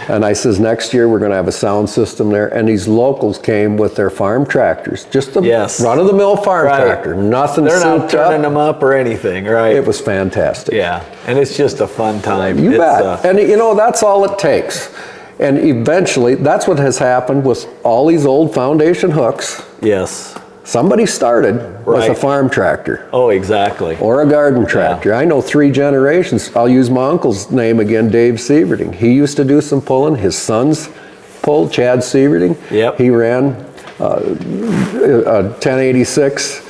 And I says, next year we're going to have a sound system there. And these locals came with their farm tractors. Just the run-of-the-mill farm tractor. Nothing They're souped not turning them up or anything, right? It was fantastic. Yeah, and it's just a fun time. You bet. And that's all it takes. And eventually, that's what has happened with all these old foundation hooks. Yes. Somebody started with a Right. farm tractor. Oh, exactly. Or a garden tractor. I know 3 generations. I'll use my uncle's name again, Dave Sieverding. He used to do some pulling. His sons pulled, Chad Sieverding. Yep. He ran a 1086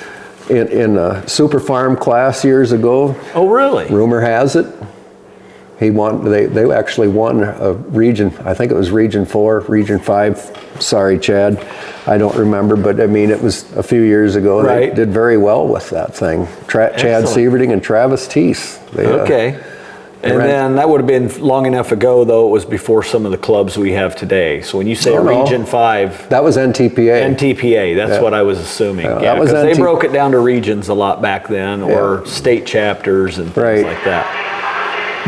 in a super farm class years ago. Oh, really? Rumor has it, he won. They actually won a region. I think it was Region 4, Region 5. Sorry, Chad, I don't remember, but I mean it was a few years ago. Right. They did very well with that thing. Chad Excellent. Sieverding and Travis Teese. Okay. And then that would have been long enough ago, though it was before some of the clubs we have today. So when you say no. Region 5, That was NTPA. NTPA, that's what I was assuming. Yeah, Yeah, that was because they NT broke it down to regions a lot back then, or state chapters and things Right. like that.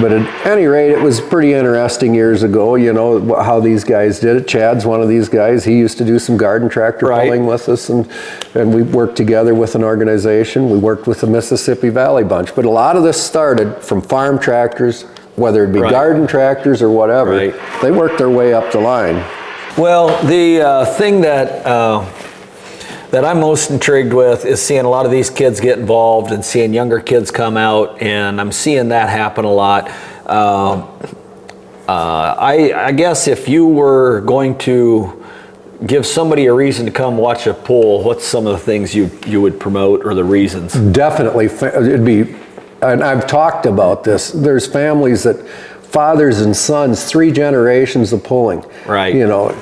But at any rate, it was pretty interesting years ago, you know, how these guys did it. Chad's one of these guys. He used to do some garden tractor Right. pulling with us, and we worked together with an organization. We worked with the Mississippi Valley Bunch. But a lot of this started from farm tractors, whether it be Right. garden tractors or whatever. Right. They worked their way up the line. Well, the thing that I'm most intrigued with is seeing a lot of these kids get involved and seeing younger kids come out, and I'm seeing that happen a lot. I guess if you were going to give somebody a reason to come watch a pool, what's some of the things you would promote, or the reasons? Definitely, it'd be, and I've talked about this, there's families that, fathers and sons, 3 generations of pulling. Right. You know,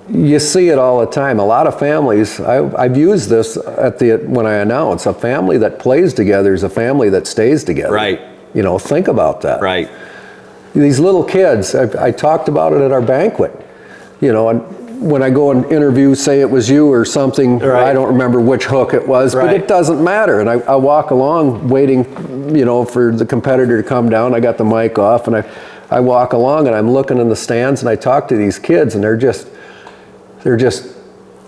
you see it all the time. A lot of families, I've used this when I announce, a family that plays together is a family that stays together. Right. You know, think about that. Right. These little kids, I talked about it at our banquet, you know, and when I go and interview, say it was you or something, Right. I don't remember which hook it was, but Right. it doesn't matter. And I walk along waiting, you know, for the competitor to come down. I got the mic off, and I walk along and I'm looking in the stands and I talk to these kids, and they're just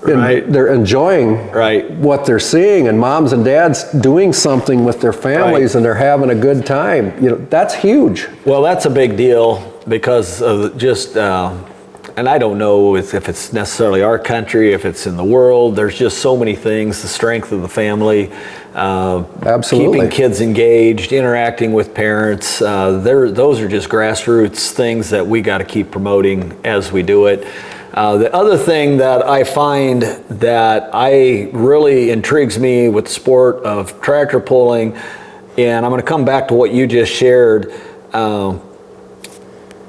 Right. they're enjoying Right. what they're seeing, and moms and dads doing something with their families, Right. and they're having a good time. You know, that's huge. Well, that's a big deal because of just, and I don't know if it's necessarily our country, if it's in the world. There's just so many things, the strength of the family, Absolutely. keeping kids engaged, interacting with parents. Those are just grassroots things that we got to keep promoting as we do it. The other thing that I find that really intrigues me with the sport of tractor pulling, and I'm going to come back to what you just shared.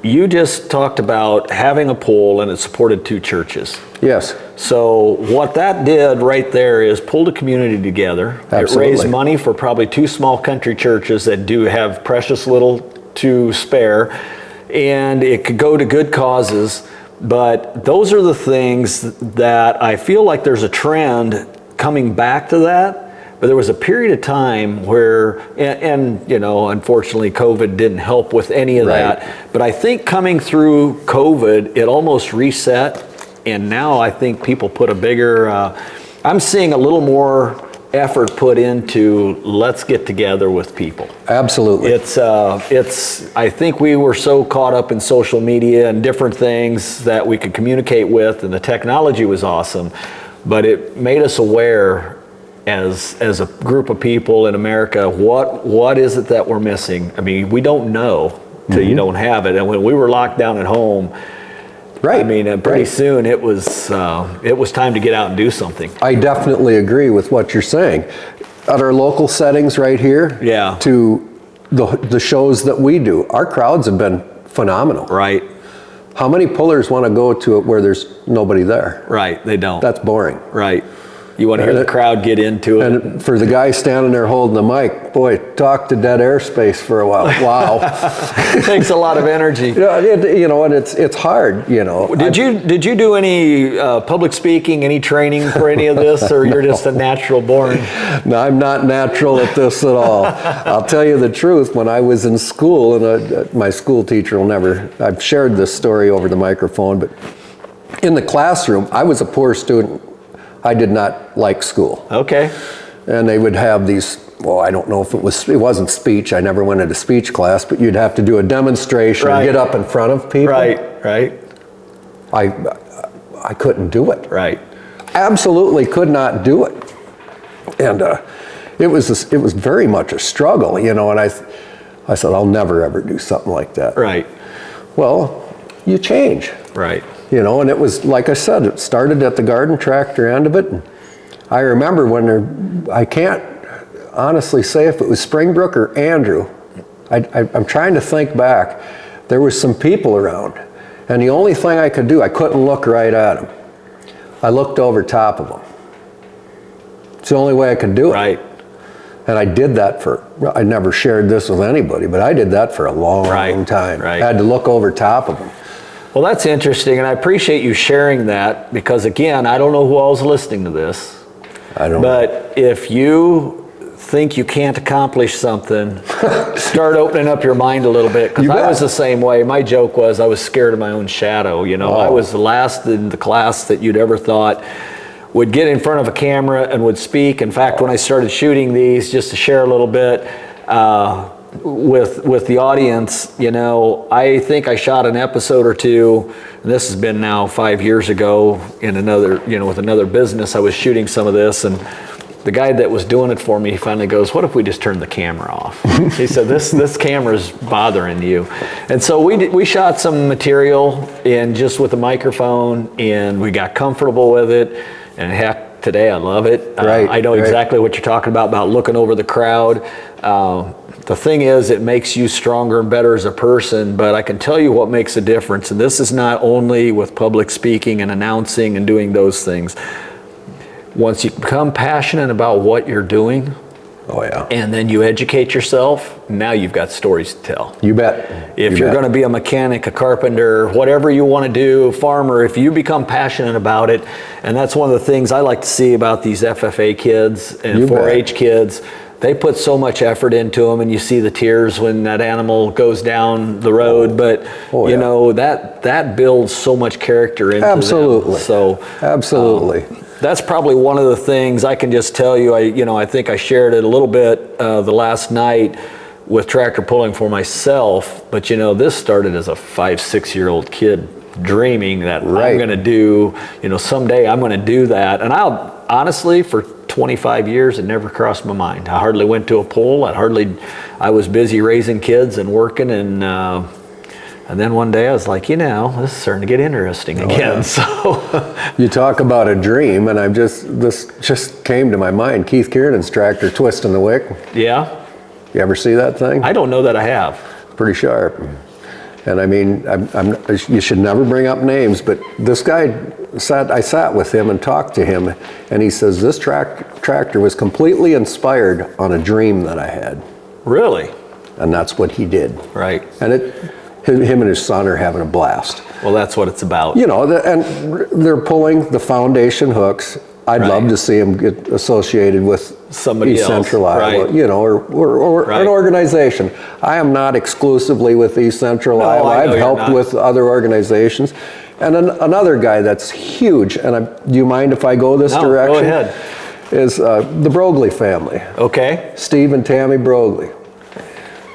You just talked about having a pool and it supported 2 churches. Yes. So what that did right there is pulled a community together. Absolutely. It raised money for probably 2 small country churches that do have precious little to spare, and it could go to good causes. But those are the things that I feel like there's a trend coming back to that. But there was a period of time where, and you know, unfortunately COVID didn't help with any of Right. that. But I think coming through COVID, it almost reset. And now I think people put a bigger, I'm seeing a little more effort put into let's get together with people. Absolutely. I think we were so caught up in social media and different things that we could communicate with, and the technology was awesome, but it made us aware as a group of people in America, what is it that we're missing? I mean, we don't know till you don't have it. And when we were locked down at home, Right. I mean, pretty soon it was time to get out and do something. I definitely agree with what you're saying. At our local settings right here, Yeah. to the shows that we do, our crowds have been phenomenal. Right, How many pullers want to go to it where there's nobody there? right, they don't. That's boring. Right. You want to hear the crowd get into it. And for the guy standing there holding the mic, boy, talk to dead airspace for a while. Wow. It takes a lot of energy. And it's hard, you know. Did you do any public speaking, any training for any of this, or you're just a natural born? No, I'm not natural at this at all. I'll tell you the truth. When I was in school, and my school teacher will never, I've shared this story over the microphone, but in the classroom, I was a poor student. I did not like school. Okay. And they would have these, well, I don't know if it wasn't speech. I never went into speech class, but you'd have to do a demonstration, Right. get up in front of people. Right, right. I couldn't do it. Right. Absolutely could not do it. And it was very much a struggle, you know, and I said, I'll never ever do something like that. Right. Well, you change. Right. You know, and it was, like I said, it started at the garden tractor end of it. And I remember when I can't honestly say if it was Springbrook or Andrew. I'm trying to think back. There was some people around, and the only thing I could do, I couldn't look right at them. I looked over top of them. It's the only way I could do it. Right. And I did that I never shared this with anybody, but I did that for a long time. Right. I had to look over top of them. Well, that's interesting, and I appreciate you sharing that because, again, I don't know who all's listening to this. I don't know. But if you think you can't accomplish something, start opening up your mind a little bit, because I was the same way. My joke was I was scared of my own shadow. You know, I was the last in the class that you'd ever thought would get in front of a camera and would speak. In fact, when I started shooting these, just to share a little bit with the audience, you know, I think I shot an episode or two, and this has been now 5 years ago in another, you know, with another business. I was shooting some of this, and the guy that was doing it for me finally goes, "What if we just turn the camera off?" He said, this camera's bothering you. And so we shot some material and just with a microphone, and we got comfortable with it. And heck, today I love it. I know exactly what you're talking about looking over the crowd. The thing is, it makes you stronger and better as a person, but I can tell you what makes a difference. And this is not only with public speaking and announcing and doing those things. Once you become passionate about what you're doing, and then you educate yourself, now you've got stories to tell. You bet. If you're going to be a mechanic, a carpenter, whatever you want to do, farmer, if you become passionate about it, and that's one of the things I like to see about these FFA kids and 4-H kids, they put so much effort into them, and you see the tears when that animal goes down the road, but you know, that builds so much character into them. So absolutely. That's probably one of the things I can just tell you. I think I shared it a little bit the last night with tractor pulling for myself, but you know, this started as a 5-6-year-old kid dreaming that I'm going to do, you know, someday I'm going to do that. And I'll honestly, for 25 years, it never crossed my mind. I hardly went to a pull. I was busy raising kids and working, and then one day I was like, you know, this is starting to get interesting again. So you talk about a dream, and this just came to my mind. Keith Kiernan's tractor twisting the wick. Yeah. You ever see that thing? I don't know that I have. Pretty sharp. And I mean, you should never bring up names, but this guy I sat with him and talked to him, and he says this tractor was completely inspired on a dream that I had. Really? And that's what he did. Right. And him and his son are having a blast. Well, that's what it's about. You know, and they're pulling the foundation hooks. I'd love to see them get associated with somebody East Central Iowa, you know, or an organization. I am not exclusively with East Central Iowa. I've helped with other organizations. And another guy that's huge, and do you mind if I go this direction? Go ahead. Is the Brogley family. Okay. Steve and Tammy Brogley.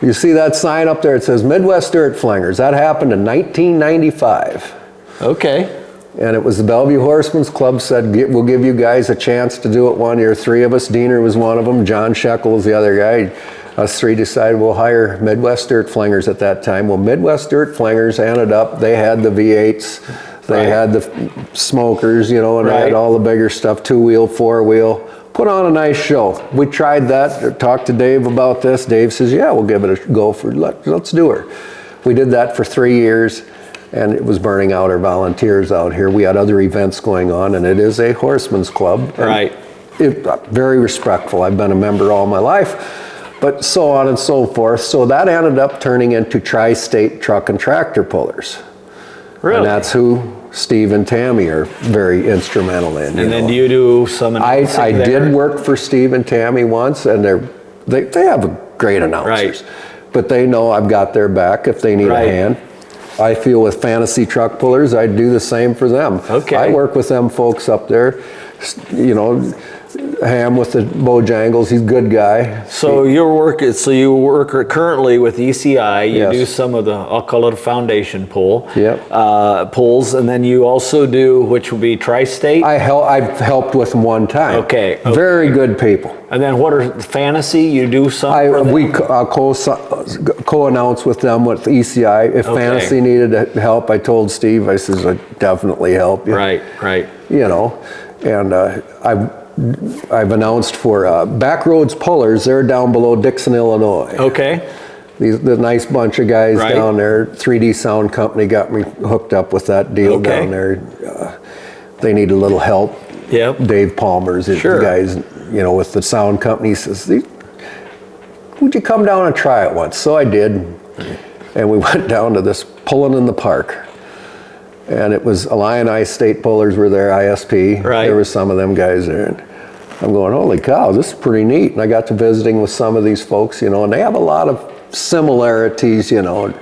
You see that sign up there? It says Midwest Dirt Flingers. That happened in 1995. Okay. And it was the Bellevue Horsemen's Club said, we'll give you guys a chance to do it one year. 3 of us, Diener was one of them, John Shekel was the other guy. Us 3 decided we'll hire Midwest Dirt Flingers at that time. Well, Midwest Dirt Flingers ended up, they had the V8s, they had the smokers, you know, and they had all the bigger stuff, 2-wheel, 4-wheel. Put on a nice show. We tried that, talked to Dave about this. Dave says, yeah, we'll give it a go, let's do her. We did that for 3 years, and it was burning out our volunteers out here. We had other events going on, and it is a horseman's club. Very respectful. I've been a member all my life, but so on and so forth. So that ended up turning into Tri-State Truck and Tractor Pullers. Really? And that's who Steve and Tammy are very instrumental in. And then do you do some announcing I did work for Steve and Tammy once, and they have great announcers. But they know I've got their back if they need a hand. I feel with Fantasy Truck Pullers, I do the same for them. Okay. I work with them folks up there. You know, Ham with the Bojangles. He's a good guy. So you work currently with ECI. You Yes. do some of the, I'll call it a foundation pull. Yep. Pulls, and then you also do, which would be tri-state. I've helped with them one time. Okay. Very good people. And then what are fantasy? You do some for them? We co-announce with them with ECI. If Okay. fantasy needed help, I told Steve, I says, I'd definitely help you. Right. You know, and I've announced for Backroads Pullers. They're down below Dixon, Illinois. Okay. The nice bunch of guys Right. down there. 3D Sound Company got me hooked up with that deal Okay. down there. They need a little help. Yep. Dave Palmer's the Sure. guys, you know, with the sound company. He says, would you come down and try it once? So I did. And we went down to this pulling in the park. And it was Illini State Pullers were there, ISP. Right. There were some of them guys there. And I'm going, holy cow, this is pretty neat. And I got to visiting with some of these folks, you know, and they have a lot of similarities, you know.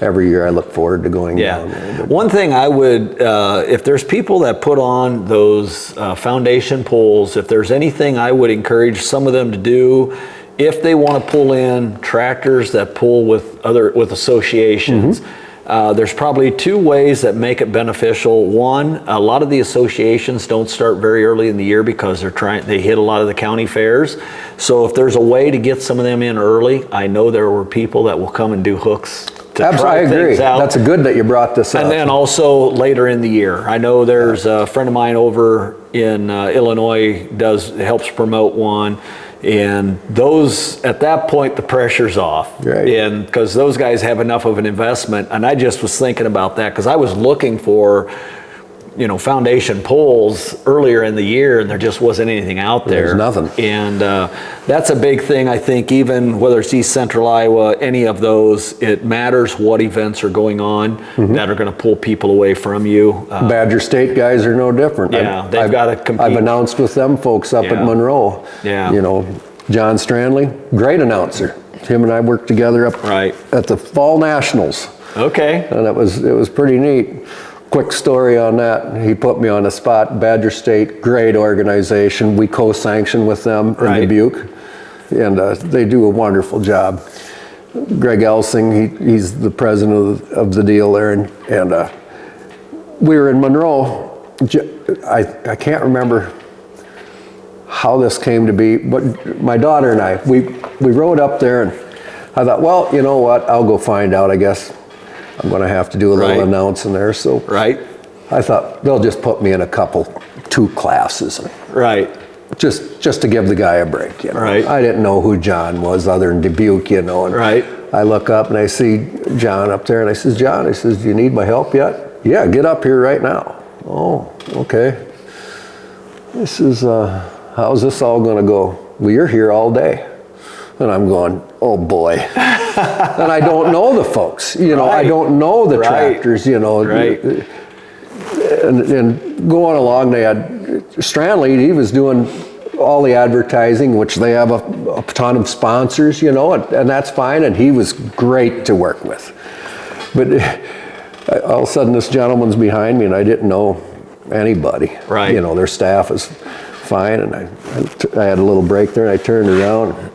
Every year I look forward to going down there. One thing I would, if there's people that put on those foundation pulls, if there's anything I would encourage some of them to do, if they want to pull in tractors that pull with associations, there's probably two ways that make it beneficial. One, a lot of the associations don't start very early in the year because they hit a lot of the county fairs. So if there's a way to get some of them in early, I know there were people that will come and do hooks to try I agree. things out. That's good that you brought this up. And then also later in the year, I know there's a friend of mine over in Illinois helps promote one. And those, at that point, the pressure's off. Right. And because those guys have enough of an investment. And I just was thinking about that because I was looking for, you know, foundation pulls earlier in the year and there just wasn't anything out there. There's nothing. And that's a big thing, I think, even whether it's East Central Iowa, any of those, it matters what events are going on that are going to pull people away from you. Badger State guys are no different. Yeah, they've got to compete. I've announced with them folks up at Monroe. Yeah. You know, John Stranley, great announcer. Him and I worked together up at the Fall Nationals. Okay. And it was pretty neat. Quick story on that. He put me on the spot. Badger State, great organization. We co-sanction with them in Dubuque. And they do a wonderful job. Greg Elsing, he's the president of the deal there. And we were in Monroe. I can't remember how this came to be, but my daughter and I, we rode up there and I thought, well, you know what? I'll go find out, I guess. I'm going to have to do a little announcing there. So I thought they'll just put me in two classes. Just to give the guy a break. You know? I didn't know who John was other than Dubuque, you know. And I look up and I see John up there and I says, John, I says, do you need my help yet? Yeah, get up here right now. Oh, okay. This is, how's this all going to go? Well, you're here all day. And I'm going, oh boy. And I don't know the folks, you know, I don't know the tractors, you know. And going along, they had Stranley, he was doing all the advertising, which they have a ton of sponsors, you know, and that's fine. And he was great to work with. But all of a sudden, this gentleman's behind me, and I didn't know anybody. You know, their staff is fine. And I had a little break there, and I turned around.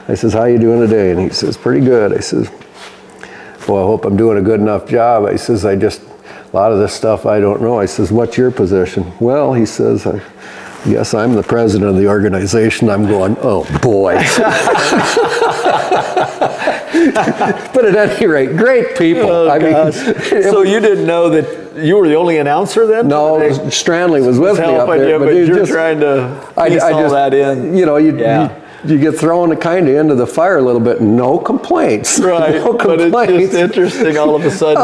I says, how you doing today? And he says, pretty good. I says, well, I hope I'm doing a good enough job. I says, a lot of this stuff I don't know. I says, what's your position? Well, he says, I guess I'm the president of the organization. I'm going, oh boy. But at any rate, great people. Oh, I mean, so you didn't know that you were the only announcer then? No, Stranley was with me up there. But you're trying to piece all that in. You know, you get thrown kind of into the fire a little bit. No complaints. No complaints. But it's just interesting all of a sudden.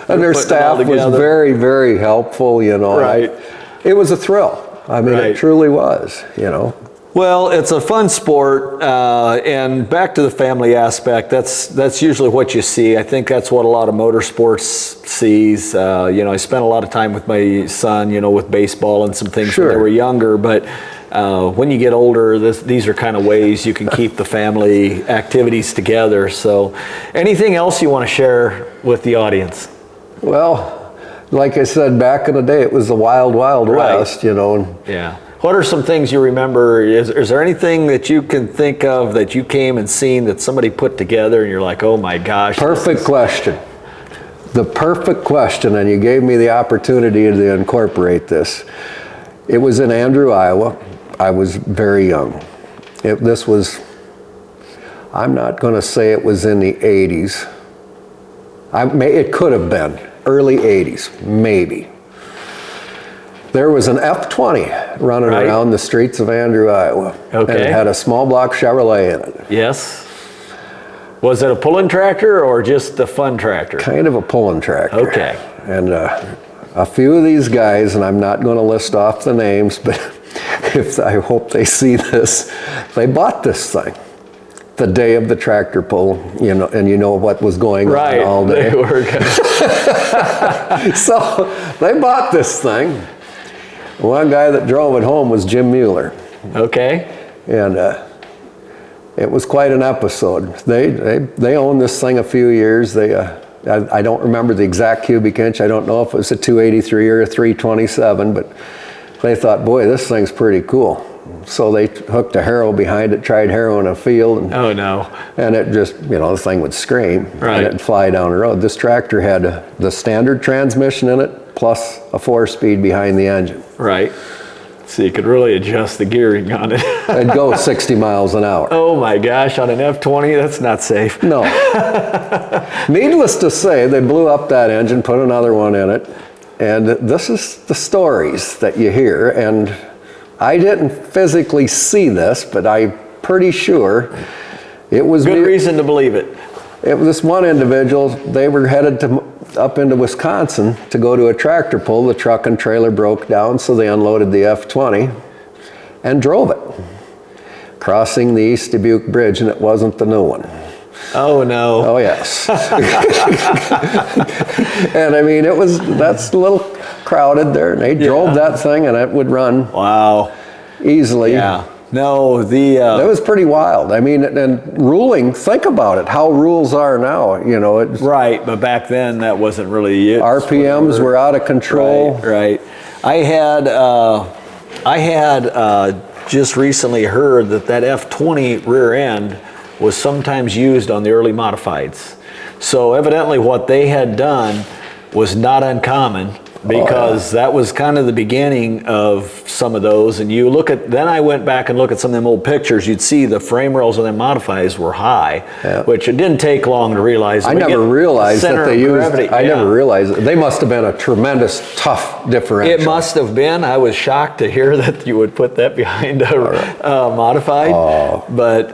And their staff was very, very helpful, you know. It was a thrill. I mean, it truly was, you know. Well, it's a fun sport, and back to the family aspect, that's usually what you see. I think that's what a lot of motorsports sees. You know, I spent a lot of time with my son, you know, with baseball and some things when they were younger, but when you get older, these are kind of ways you can keep the family activities together. So anything else you want to share with the audience? Well, like I said, back in the day, it was the wild, wild west, you know. Yeah. What are some things you remember? Is there anything that you can think of that you came and seen that somebody put together and you're like, oh my gosh? Perfect question. The perfect question, and you gave me the opportunity to incorporate this. It was in Andrew, Iowa. I was very young. This was, I'm not going to say it was in the 80s. It could have been early 80s, maybe. There was an F-20 running around the streets of Andrew, Iowa. Okay. And it had a small block Chevrolet in it. Yes. Was it a pulling tractor or just a fun tractor? Kind of a pulling tractor. Okay. And a few of these guys, and I'm not going to list off the names, but I hope they see this, they bought this thing the day of the tractor pull, and you know what was going on all day. They were So they bought this thing. One guy that drove it home was Jim Mueller. Okay. And it was quite an episode. They owned this thing a few years. I don't remember the exact cubic inch. I don't know if it was a 283 or a 327, but they thought, boy, this thing's pretty cool. So they hooked a harrow behind it, tried harrow in a field. And, oh no. And it just, the thing would scream. Right. And it'd fly down the road. This tractor had the standard transmission in it, plus a 4-speed behind the engine. Right. So you could really adjust the gearing on it. It'd go 60 miles an hour. Oh my gosh, on an F-20, that's not safe. No. Needless to say, they blew up that engine, put another one in it, and this is the stories that you hear, and I didn't physically see this, but I'm pretty sure it was... Good reason to believe it. It was this one individual, they were headed up into Wisconsin to go to a tractor pull. The truck and trailer broke down, so they unloaded the F-20 and drove it, crossing the East Dubuque Bridge, and it wasn't the new one. Oh no. Oh yes. And I mean, that's a little crowded there, and they drove that thing, and it would run easily. Yeah. No, it was pretty wild. I mean, and ruling, think about it, how rules are now, Right, but back then that wasn't really it. RPMs were out of control. Right. I had just recently heard that F-20 rear end was sometimes used on the early modifieds. So evidently what they had done was not uncommon, because that was kind of the beginning of some of those. And you look at, then I went back and looked at some of them old pictures, you'd see the frame rails on them modifieds were high, which it didn't take long to realize. I never realized that they used, I never realized, they must have been a tremendous tough differential. It must have been. I was shocked to hear that you would put that behind a modified. But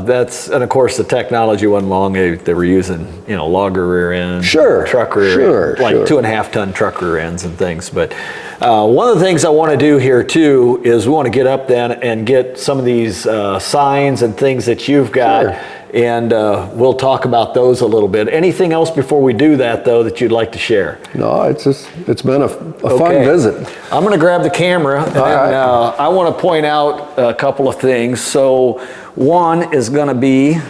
that's, and of course the technology wasn't long. They were using, logger rear end, truck rear end, like 2.5 ton truck rear end and things. But one of the things I want to do here too is we want to get up then and get some of these signs and things that you've got, and we'll talk about those a little bit. Anything else before we do that though that you'd like to share? No, it's been a fun visit. I'm going to grab the camera, and I want to point out a couple of things. So one is going to be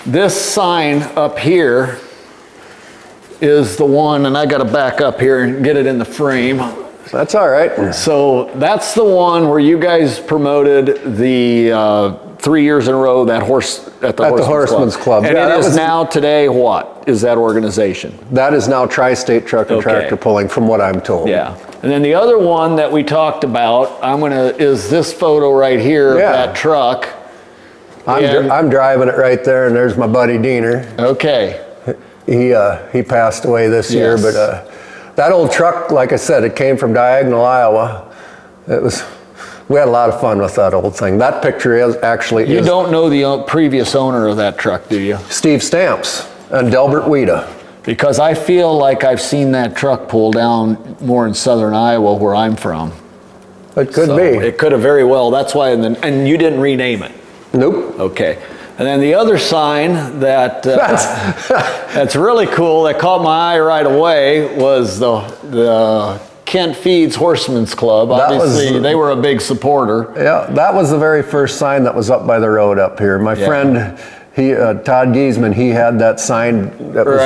this sign up here is the one, and I got to back up here and get it in the frame. That's all right. So that's the one where you guys promoted the 3 years in a row that horse at the Horseman's Club. And it is now today, what is that organization? That is now Tri-State Truck and Tractor Pulling, from what I'm told. Yeah. And then the other one that we talked about, is this photo right here of that truck. I'm driving it right there, and there's my buddy Diener. Okay. He passed away this year, but that old truck, like I said, it came from Diagonal, Iowa. We had a lot of fun with that old thing. That picture is actually... You don't know the previous owner of that truck, do you? Steve Stamps and Delbert Weeda. Because I feel like I've seen that truck pull down more in southern Iowa, where I'm from. It could be. It could have very well. That's why, and you didn't rename it? Nope. Okay. And then the other sign that that's really cool, that caught my eye right away, was the Kent Feeds Horseman's Club. Obviously, they were a big supporter. Yeah, that was the very first sign that was up by the road up here. My friend, Todd Giesman, he had that sign. That was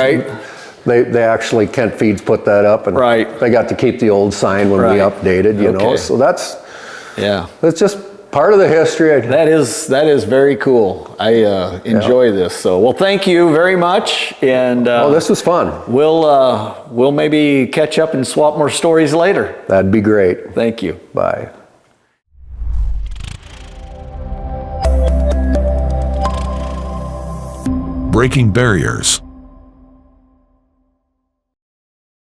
They actually, Kent Feeds put that up, and Right. they got to keep the old sign when we Right. updated, you know. Okay. So that's Yeah. just part of the history. That is very cool. I enjoy this. So, well, thank you very much. And This was fun. we'll maybe catch up and swap more stories later. That'd be great. Thank you. Bye. Breaking barriers.